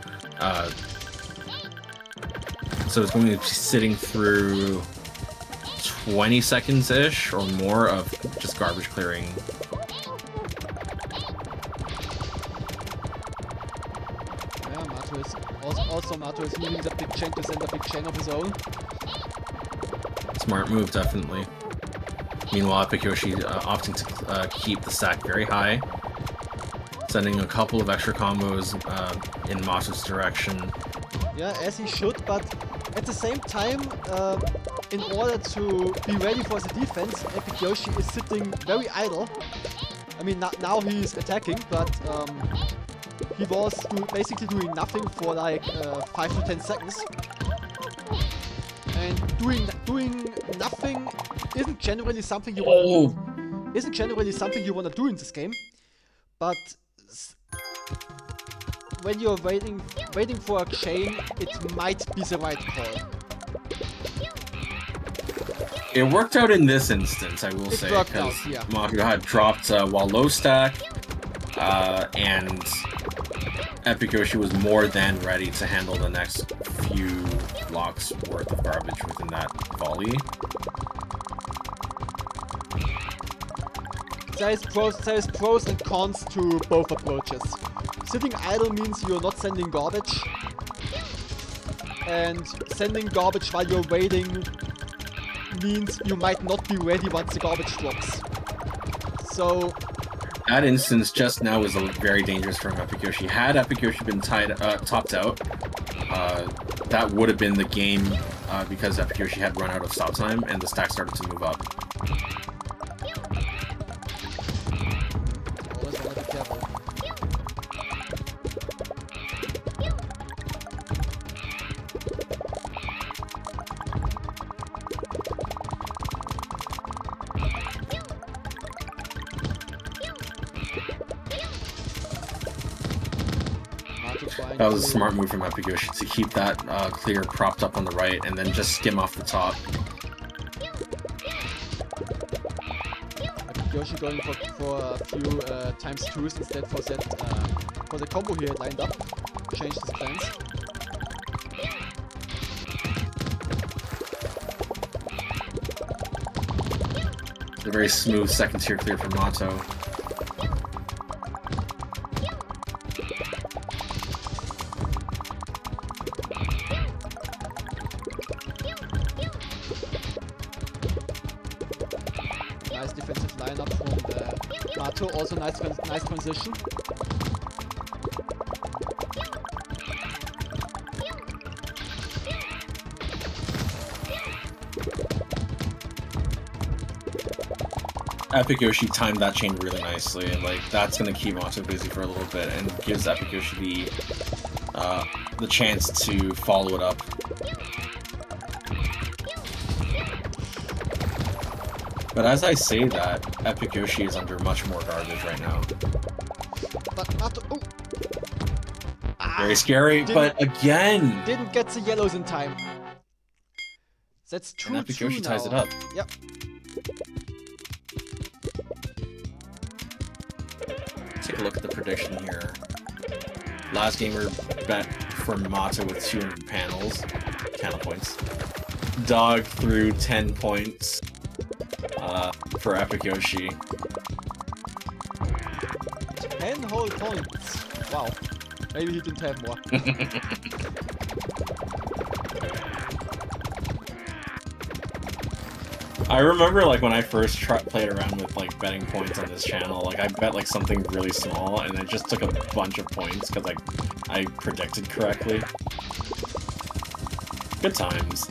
So it's going to be sitting through 20 seconds-ish or more of just garbage clearing. Yeah, Mato is also Mato is using the big chain to send a big chain of his own. Smart move, definitely. Meanwhile, Epiyoshi opting to keep the stack very high, sending a couple of extra combos in Mato's direction. Yeah, as he should, but at the same time, in order to be ready for the defense, Epiyoshi is sitting very idle. I mean, now he's attacking, but he was basically doing nothing for like 5 to 10 seconds. And doing nothing isn't generally something you want. Isn't generally something you want to do in this game, but when you're waiting for a chain, it might be the right call. It worked out in this instance, I will say, because Mato had dropped while low stack, and Epiyoshi was more than ready to handle the next few blocks worth of garbage within that volley. There is pros and cons to both approaches. Sitting idle means you're not sending garbage, and sending garbage while you're waiting means you might not be ready once the garbage drops. So that instance just now was very dangerous from Epiyoshi. Had Epiyoshi been topped out, that would have been the game because Epiyoshi had run out of stop time and the stack started to move up. Always want to be careful. That was a smart move from Epiyoshi to keep that clear propped up on the right and then just skim off the top. Epiyoshi going for a few times twos instead for the combo he had lined up. Changed his plans. A very smooth second tier clear from Mato. Nice defensive lineup from Mato, also nice transition. Epiyoshi timed that chain really nicely, and like that's gonna keep Mato busy for a little bit and gives Epiyoshi the chance to follow it up. But as I say that, Epiyoshi is under much more garbage right now. But Mato, oh. Very scary, but again! Didn't get the yellows in time. That's 2-2 now. And Epiyoshi ties it up. Yep. Take a look at the prediction here. Last gamer bet for Mato with 200 panels. Channel points. Dog through 10 points. For Epiyoshi. 10 whole points. Wow. Maybe he didn't have more. I remember like when I first played around with like betting points on this channel, like I bet like something really small and I just took a bunch of points because I predicted correctly. Good times.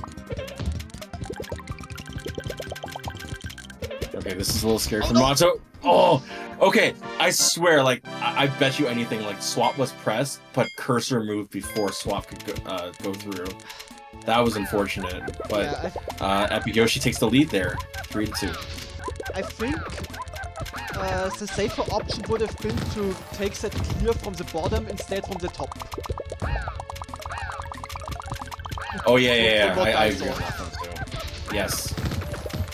Okay, this is a little scary for Mato. Oh, okay. I swear, like I bet you anything, like swap was pressed, but cursor moved before swap could go through. That was unfortunate, but yeah, Epic Yoshi takes the lead there, 3-2. I think the safer option would have been to take that clear from the bottom instead from the top. Oh yeah. I agree on that one too. Yes.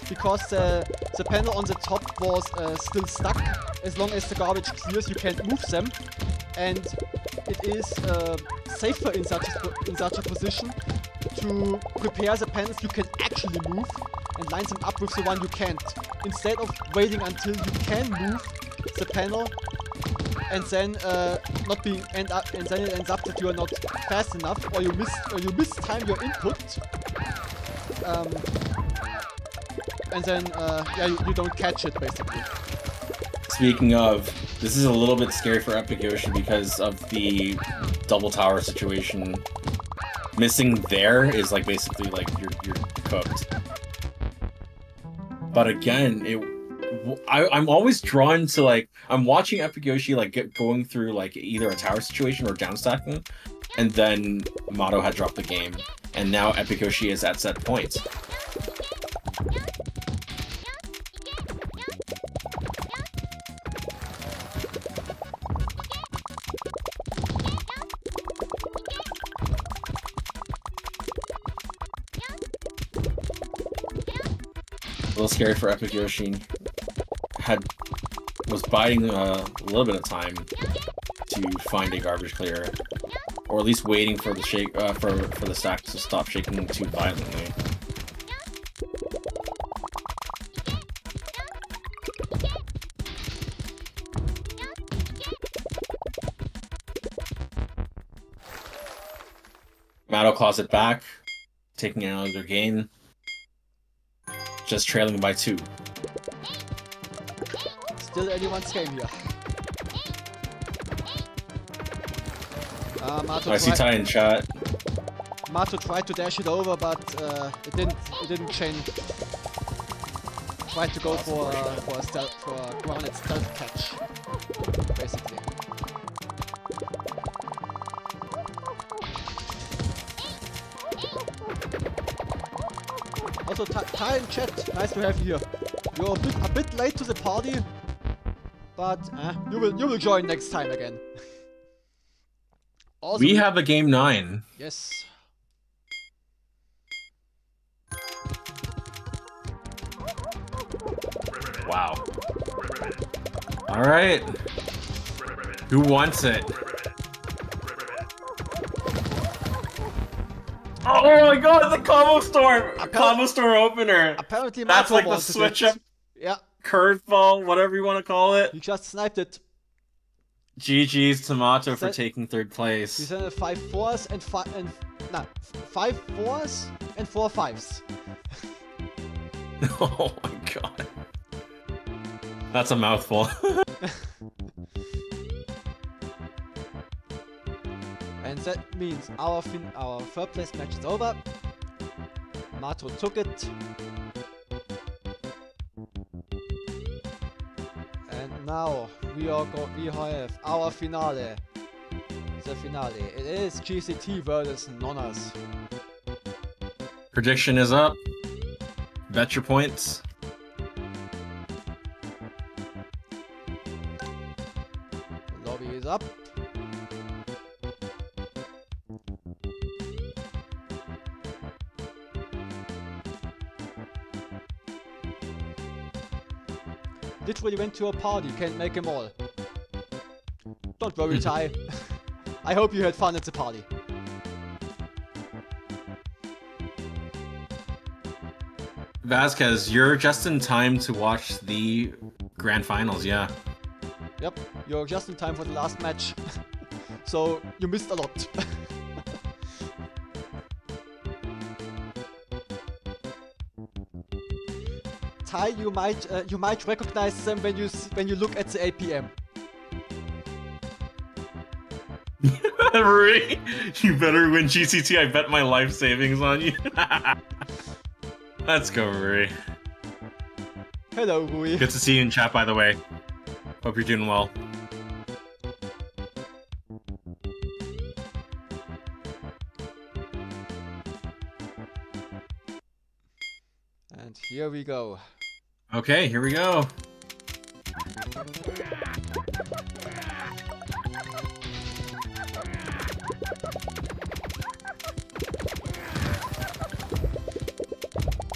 Because the panel on the top was still stuck. As long as the garbage clears, you can't move them, and it is safer in such a position to prepare the panels you can actually move and line them up with the one you can't, instead of waiting until you can move the panel and then it ends up that you are not fast enough, or you mistime your input, and then yeah, you don't catch it basically. Speaking of, this is a little bit scary for Epic Yoshi because of the double tower situation. Missing there is like basically like you're cooked. But again, I'm always drawn to like I'm watching Epic Yoshi like going through like either a tower situation or downstacking, and then Mato had dropped the game, and now Epic Yoshi is at set points. A little scary for Epic Yoshi. Was biding a little bit of time to find a garbage clear, or at least waiting for the for the stack to stop shaking too violently. Mato claws it back, taking another game. Just trailing by 2. Still anyone's game here. I see Ty in chat. Mato tried to dash it over, but it didn't change. Tried to go for a grounded stealth catch, basically. Also, Ty in chat, nice to have you here. You're a bit late to the party, but you will join next time again. Also, we have a game 9. Yes. Wow. All right. Who wants it? Oh my god, the combo store opener. Apparently, that's Mato like the switch up. Yeah. Curveball, whatever you want to call it. You just sniped it. GG's Tomato for taking 3rd place. We sent 5 4s and 5 4s and 4 5s. Oh my god. That's a mouthful. And that means our 3rd place match is over. Mato took it. And now we have our finale. The finale. It is GCT versus Nonnas. Prediction is up. Bet your points. The lobby is up. Literally went to a party, can't make them all. Don't worry, Ty. I hope you had fun at the party. Vasquez, you're just in time to watch the grand finals, yeah. Yep, you're just in time for the last match. So, you missed a lot. Ty, you might recognize them when you look at the APM. Rui, you better win GCT. I bet my life savings on you. Let's go, Rui. Hello, Rui. Good to see you in chat, by the way. Hope you're doing well. And here we go. Okay, here we go.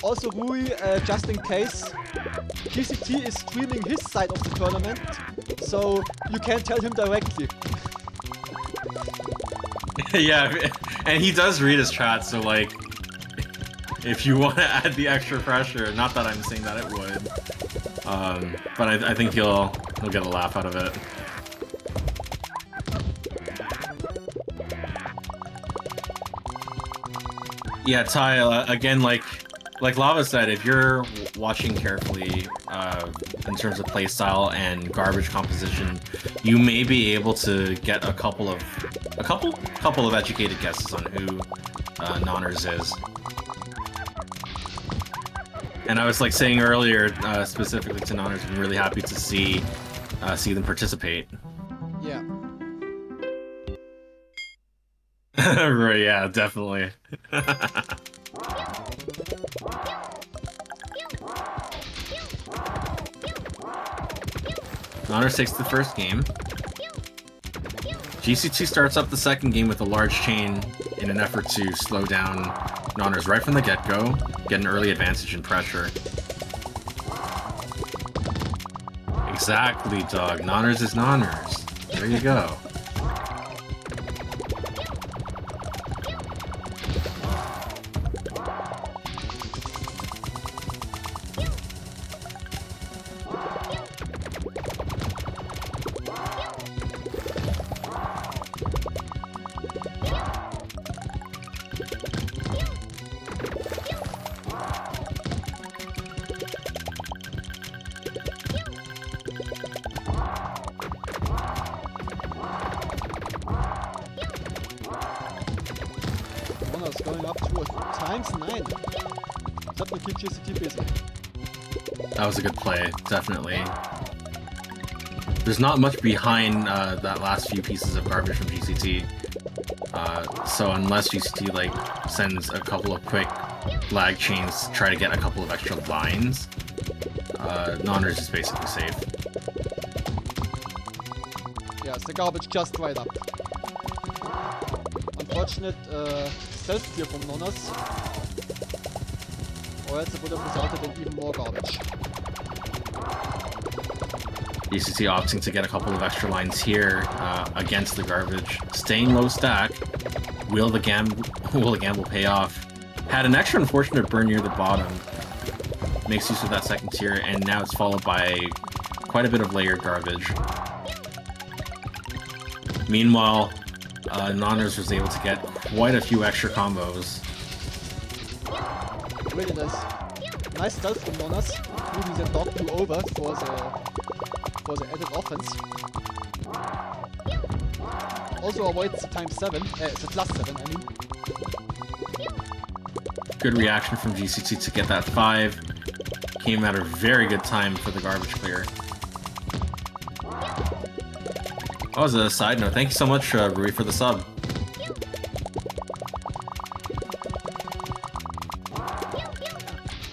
Also, Rui, just in case, GCT is streaming his side of the tournament, so you can tell him directly. Yeah, and he does read his chat, so like, if you want to add the extra pressure, not that I'm saying that it would, but I think he'll get a laugh out of it. Yeah, Ty, again, like Lava said, if you're watching carefully in terms of playstyle and garbage composition, you may be able to get a couple of educated guesses on who Nonners is. And I was like saying earlier, specifically to Nonners, I'm really happy to see them participate. Yeah. Right, yeah, definitely. Nonners takes the first game. GCT starts up the second game with a large chain in an effort to slow down Nonners right from the get-go, get an early advantage in pressure. Exactly, dog. Nonners is Nonners. There you go. Going up to ×9. That will keep GCT busy. That was a good play, definitely. There's not much behind that last few pieces of garbage from GCT. So unless GCT like sends a couple of quick lag chains to try to get a couple of extra lines, Nonners is basically safe. Yes, the garbage just right up. Unfortunate stealth clear from Nonners, or else it would have resulted in even more garbage. GCT opting to get a couple of extra lines here against the garbage. Staying low stack, will the gamble pay off? Had an extra unfortunate burn near the bottom. Makes use of that second tier, and now it's followed by quite a bit of layered garbage. Meanwhile, Nonners was able to get quite a few extra combos. Really nice. Nice stealth from Nonners, moving the dog blue over for the added offense. Also avoids the ×7, the +7, I mean. Good reaction from GCT to get that 5. Came at a very good time for the garbage clear. Oh, as a side note, thank you so much, Rui, for the sub.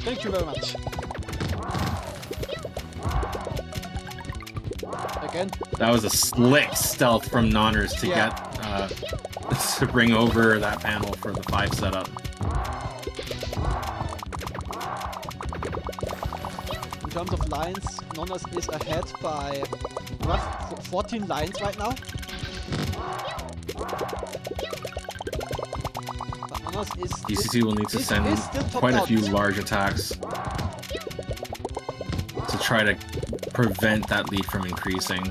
Thank you very much. Again. That was a slick stealth from Nonners to get to bring over that panel for the 5 setup. In terms of lines, Nonners is ahead by rough 14 lines right now. But Nonners is... GCT will need to send quite a few large attacks to try to prevent that lead from increasing.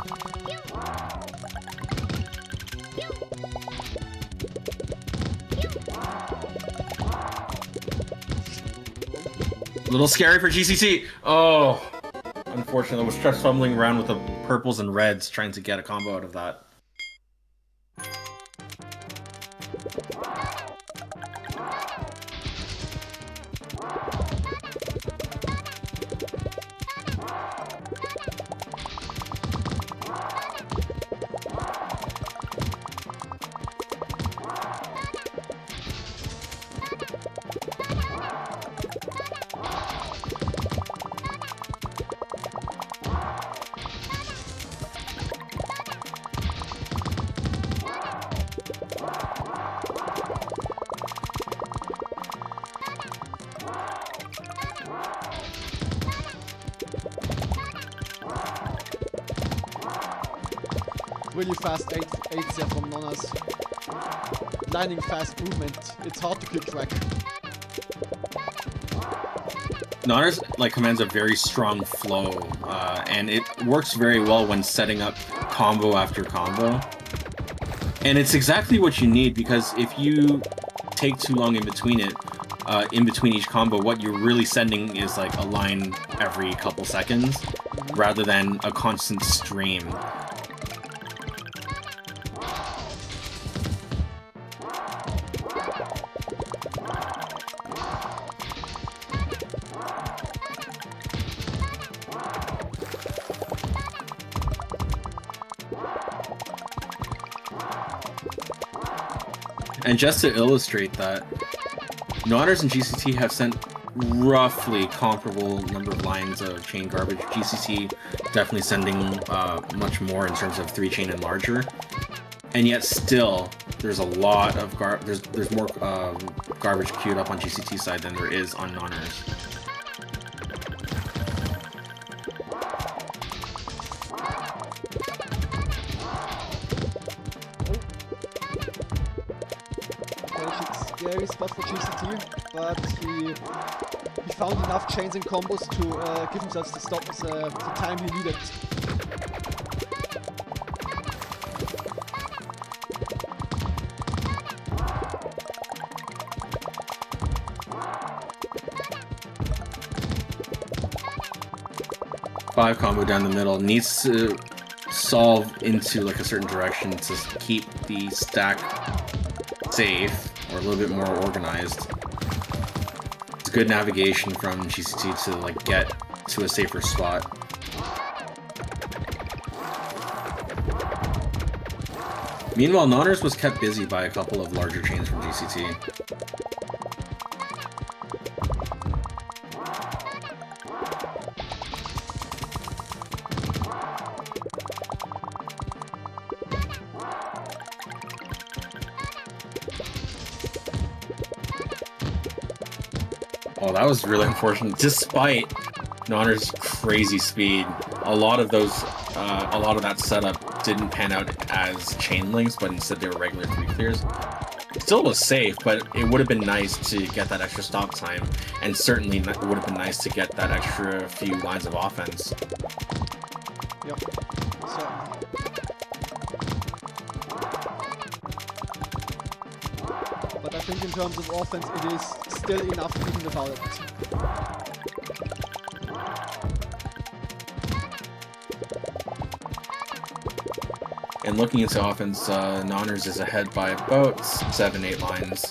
Little scary for GCT. Oh, unfortunately, I was just fumbling around with the purples and reds trying to get a combo out of that. Really fast 8 there from Nonas. Lightning fast movement. It's hard to keep track. Nonners like commands a very strong flow, and it works very well when setting up combo after combo. And it's exactly what you need, because if you take too long in between it, in between each combo, what you're really sending is like a line every couple seconds, rather than a constant stream. And just to illustrate that, Nonners and GCT have sent roughly comparable number of lines of chain garbage. GCT definitely sending much more in terms of 3-chain and larger, and yet still there's a lot of there's more garbage queued up on GCT side than there is on Nonners. Scary spot for GCT, but he found enough chains and combos to give himself the time he needed. Five combo down the middle, needs to solve into like a certain direction to keep the stack safe, or a little bit more organized. It's good navigation from GCT to like get to a safer spot. Meanwhile, Nonners was kept busy by a couple of larger chains from GCT. Oh, that was really unfortunate. Despite Nonners' crazy speed, a lot of that setup didn't pan out as chain links, but instead they were regular 3 clears. It still was safe, but it would have been nice to get that extra stop time, and certainly it would have been nice to get that extra few lines of offense. Yep. So. But I think in terms of offense, it is still enough even without it. And looking into offense, Nonners is ahead by about 7-8 lines.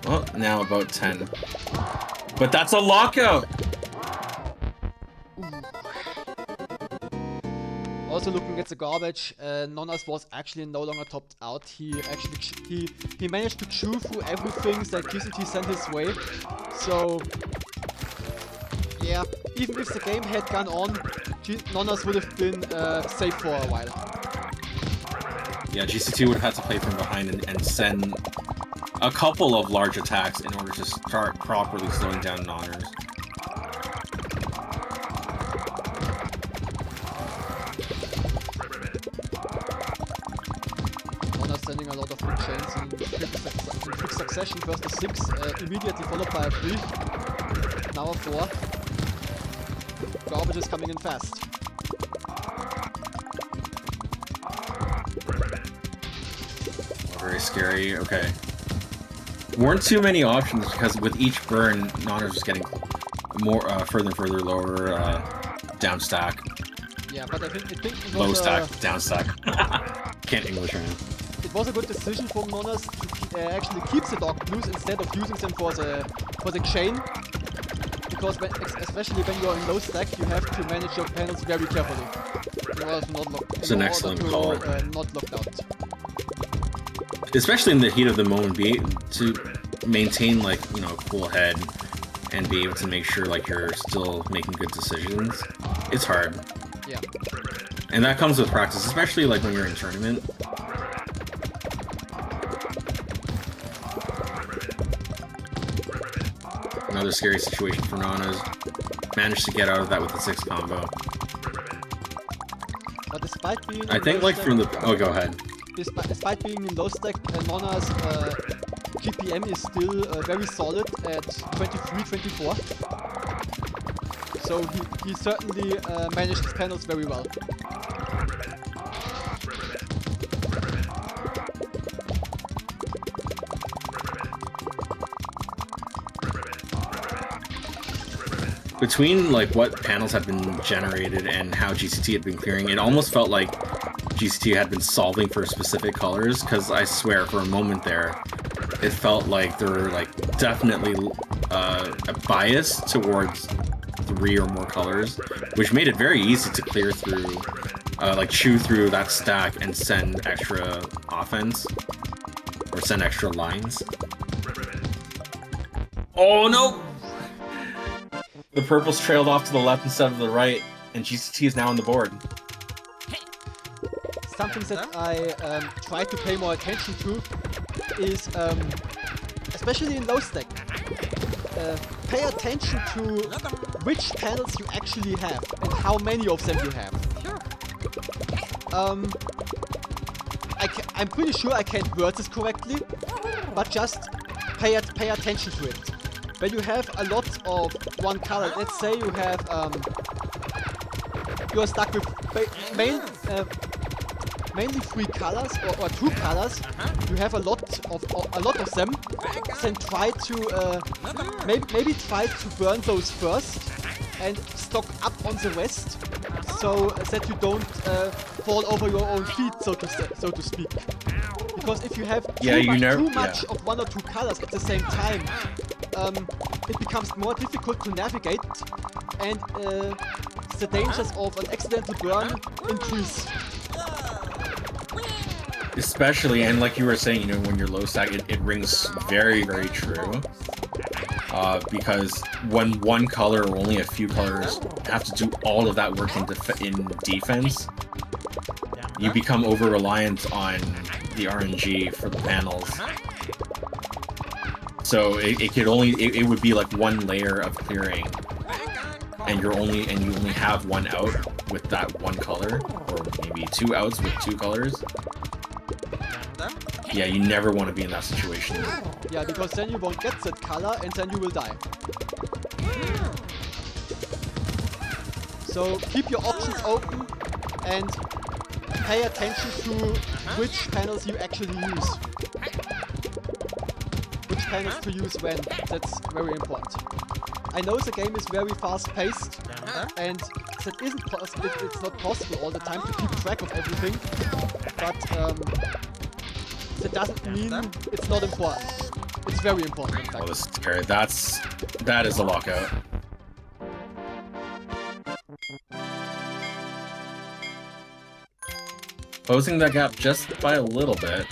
Well, now about 10. But that's a lockout! Also looking at the garbage, Nonners was actually no longer topped out. He managed to chew through everything that GCT sent his way. So yeah, even if the game had gone on, Nonners would have been safe for a while. Yeah, GCT would have had to play from behind and send a couple of large attacks in order to start properly slowing down Nonners. Nonners sending a lot of good chains in quick succession. First a 6, immediately followed by a 3. Now a 4. Garbage is coming in fast. Very scary, okay. Weren't too many options because with each burn, Nonners was getting more further and further lower down stack. Yeah, but I think it was Low stack, down stack. Can't English right now. it was a good decision for Monas to actually keep the dog blues instead of using them for the chain. Because especially when you're in low stack, you have to manage your panels very carefully. In order to not lock, It's an excellent call. Not locked out. Especially in the heat of the moment, to maintain like, you know, a cool head and be able to make sure like you're still making good decisions. It's hard. Yeah. And that comes with practice, especially like when you're in tournament. Another scary situation for Nanas. Managed to get out of that with the 6 combo. But despite being I think like from the... Oh, go ahead. Despite being in low stack, Nona's GPM is still very solid at 23-24. So he certainly managed his panels very well. Between like what panels had been generated and how GCT had been clearing, it almost felt like GCT had been solving for specific colors, because I swear for a moment there, it felt like there were like definitely a bias towards 3 or more colors, which made it very easy to clear through, like chew through that stack and send extra offense, or send extra lines. Oh no! The purple's trailed off to the left instead of the right, and GCT is now on the board. Something that I try to pay more attention to is, especially in low stack, pay attention to which panels you actually have and how many of them you have. I'm pretty sure I can't word this correctly, but just pay attention to it. When you have a lot of one color, let's say you have, you're stuck with mainly 3 colors or 2 colors. You have a lot of them. Then try to maybe try to burn those first and stock up on the rest, so that you don't fall over your own feet, so to speak. Because if you have too much of 1 or 2 colors at the same time, it becomes more difficult to navigate, and the dangers of an accidental burn increase. Especially, and like you were saying, you know, when you're low stack, it rings very, very true. Because when one color or only a few colors have to do all of that work in defense, you become over-reliant on the RNG for the panels. So it would be like one layer of clearing, and you only have one out with that one color, or maybe 2 outs with 2 colors. Yeah, you never want to be in that situation. Yeah, because then you won't get that color and then you will die. So keep your options open and pay attention to which panels you actually use. Which panels to use when. That's very important. I know the game is very fast-paced, and that it's not possible all the time to keep track of everything, but that doesn't mean it's not important. It's very important, in fact. Oh, this is scary. That is a lockout. Closing that gap just by a little bit.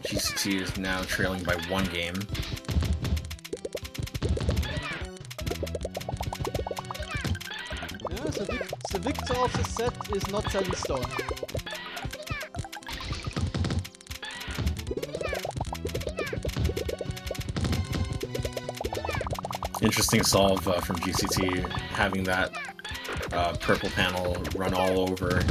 GCT is now trailing by 1 game. Yeah, the victor of the set is not set in stone. Interesting solve from GCT, having that purple panel run all over.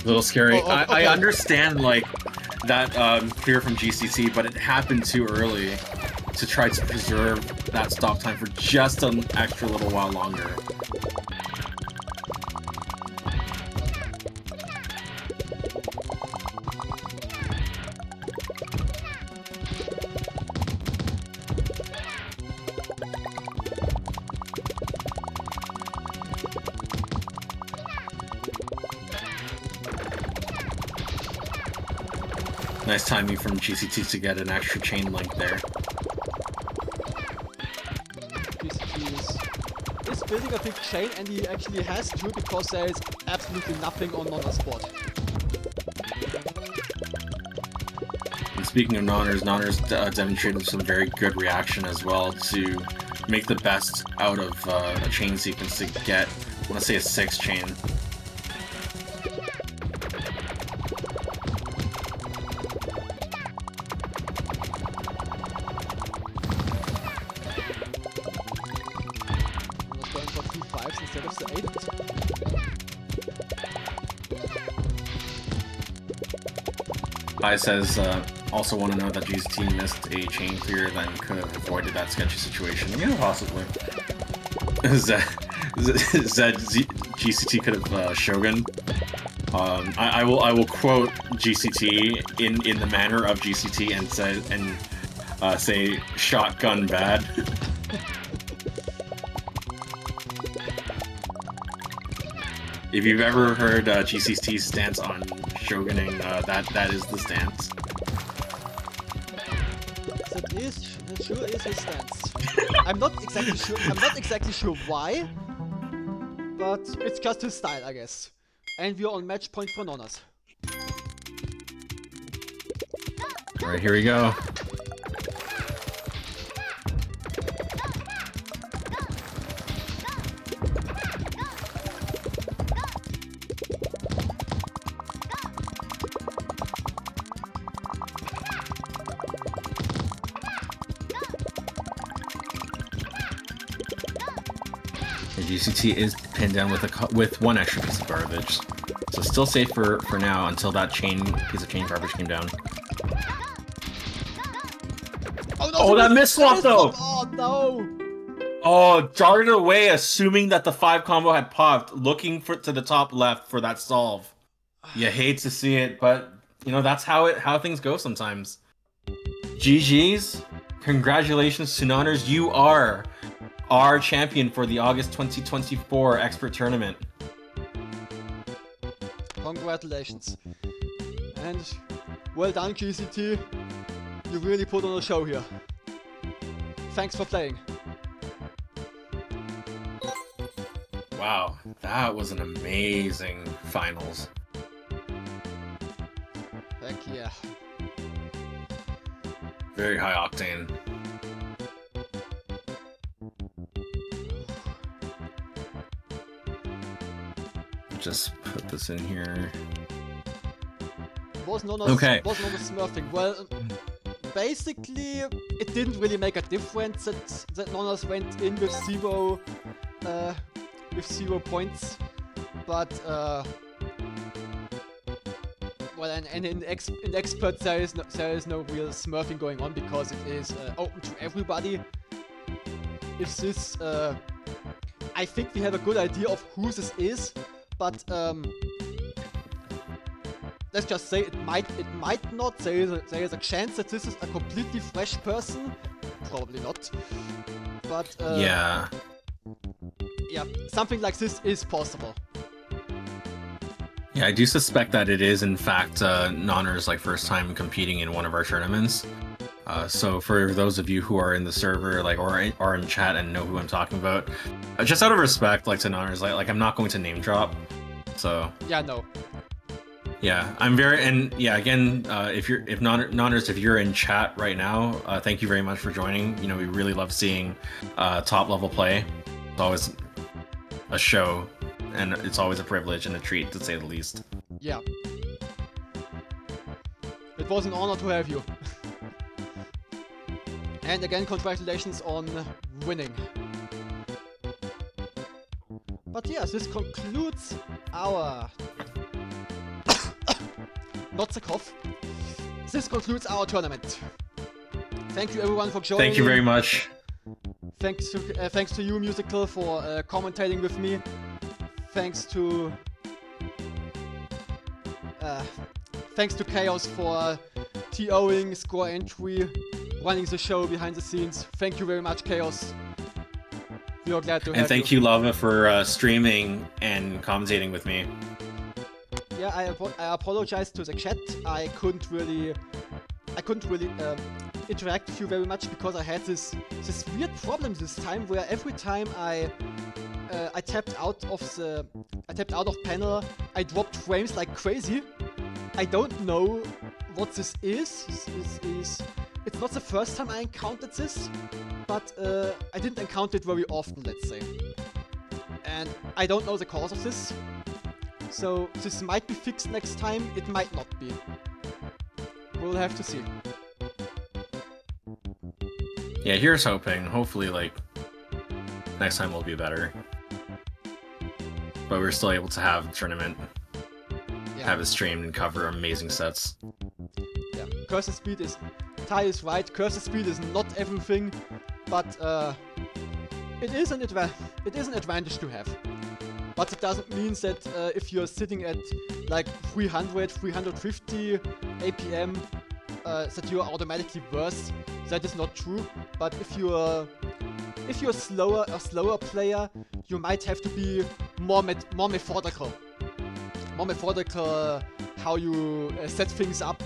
little scary. Oh, okay. I understand like that fear from GCT, but it happened too early to try to preserve that stop time for just an extra little while longer. Nice timing from GCT to get an extra chain link there. GCT is building a big chain, and he actually has to because there is absolutely nothing on Nonner's board. And speaking of Nonners demonstrated some very good reaction as well to make the best out of a chain sequence to get, I want to say, a 6 chain. Instead of the 8. I says, also want to know that GCT missed a chain clear, then could have avoided that sketchy situation. Yeah, possibly. GCT could have Shogun. I will quote GCT in the manner of GCT and say shotgun bad. If you've ever heard GCT's stance on shoguning, that is the stance. That sure is his stance. I'm not exactly sure why, but it's just his style, I guess. And we're on match point for Nonners. Alright, here we go. GCT is pinned down with one extra piece of garbage, so still safe for now until that piece of chain garbage came down. Oh, no, oh that missed swap though! Oh no! Oh, darted away, assuming that the 5 combo had popped, looking to the top left for that solve. You hate to see it, but you know that's how things go sometimes. GG's, congratulations to Nonners, you are our champion for the August 2024 Expert Tournament. Congratulations. And well done, GCT. You really put on a show here. Thanks for playing. Wow, that was an amazing finals. Heck yeah. Very high octane. Just put this in here. Was Nonners smurfing? Well, basically, it didn't really make a difference that Nonners went in with zero points, but well, and in experts there is no real smurfing going on because it is open to everybody. If this, I think we have a good idea of who this is. But let's just say it might not. There is a chance that this is a completely fresh person. Probably not. But yeah, something like this is possible. Yeah, I do suspect that it is in fact Nonner's first time competing in one of our tournaments. So for those of you who are in the server, or are in chat and know who I'm talking about, just out of respect, to Nonners, I'm not going to name drop. So yeah, no. Yeah, I'm very, and yeah, again, if Nonners, if you're in chat right now, thank you very much for joining. You know, we really love seeing top level play. It's always a show, and it's always a privilege and a treat to say the least. Yeah. It was an honor to have you. And again, congratulations on winning. But yes, this concludes our not Zakov. This concludes our tournament. Thank you everyone for joining. Thank you very much. Thanks to you, Musical, for commentating with me. Thanks to Chaos for TOing, score entry, running the show behind the scenes. Thank you very much, Chaos. We are glad to have you. And thank you, Lava, for streaming and commentating with me. Yeah, I apologize to the chat. I couldn't really interact with you very much because I had this weird problem this time where every time I tapped out of panel, I dropped frames like crazy. I don't know what this is. It's not the first time I encountered this, but I didn't encounter it very often, let's say. And I don't know the cause of this. So this might be fixed next time, it might not be. We'll have to see. Yeah, here's hoping. Hopefully, like, next time will be better. But we're still able to have the tournament, have it streamed, and cover amazing sets. Yeah, cursor speed is... Ty is right, cursor speed is not everything, but it is an advantage to have. But it doesn't mean that if you're sitting at like 300, 350 APM, that you're automatically worse. That is not true. But if you're a slower player, you might have to be more methodical. More methodical how you set things up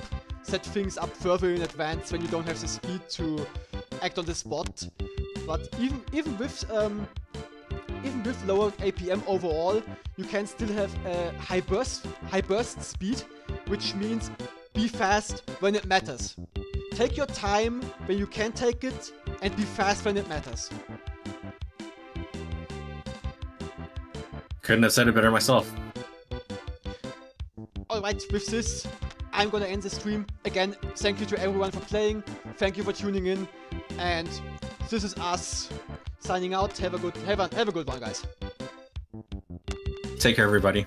further in advance when you don't have the speed to act on the spot. But even with lower APM overall, you can still have a high burst speed, which means be fast when it matters. Take your time when you can take it, and be fast when it matters. Couldn't have said it better myself. Alright, with this, I'm gonna end the stream. Again, thank you to everyone for playing, thank you for tuning in, and this is us signing out. Have a good one, guys. Take care, everybody.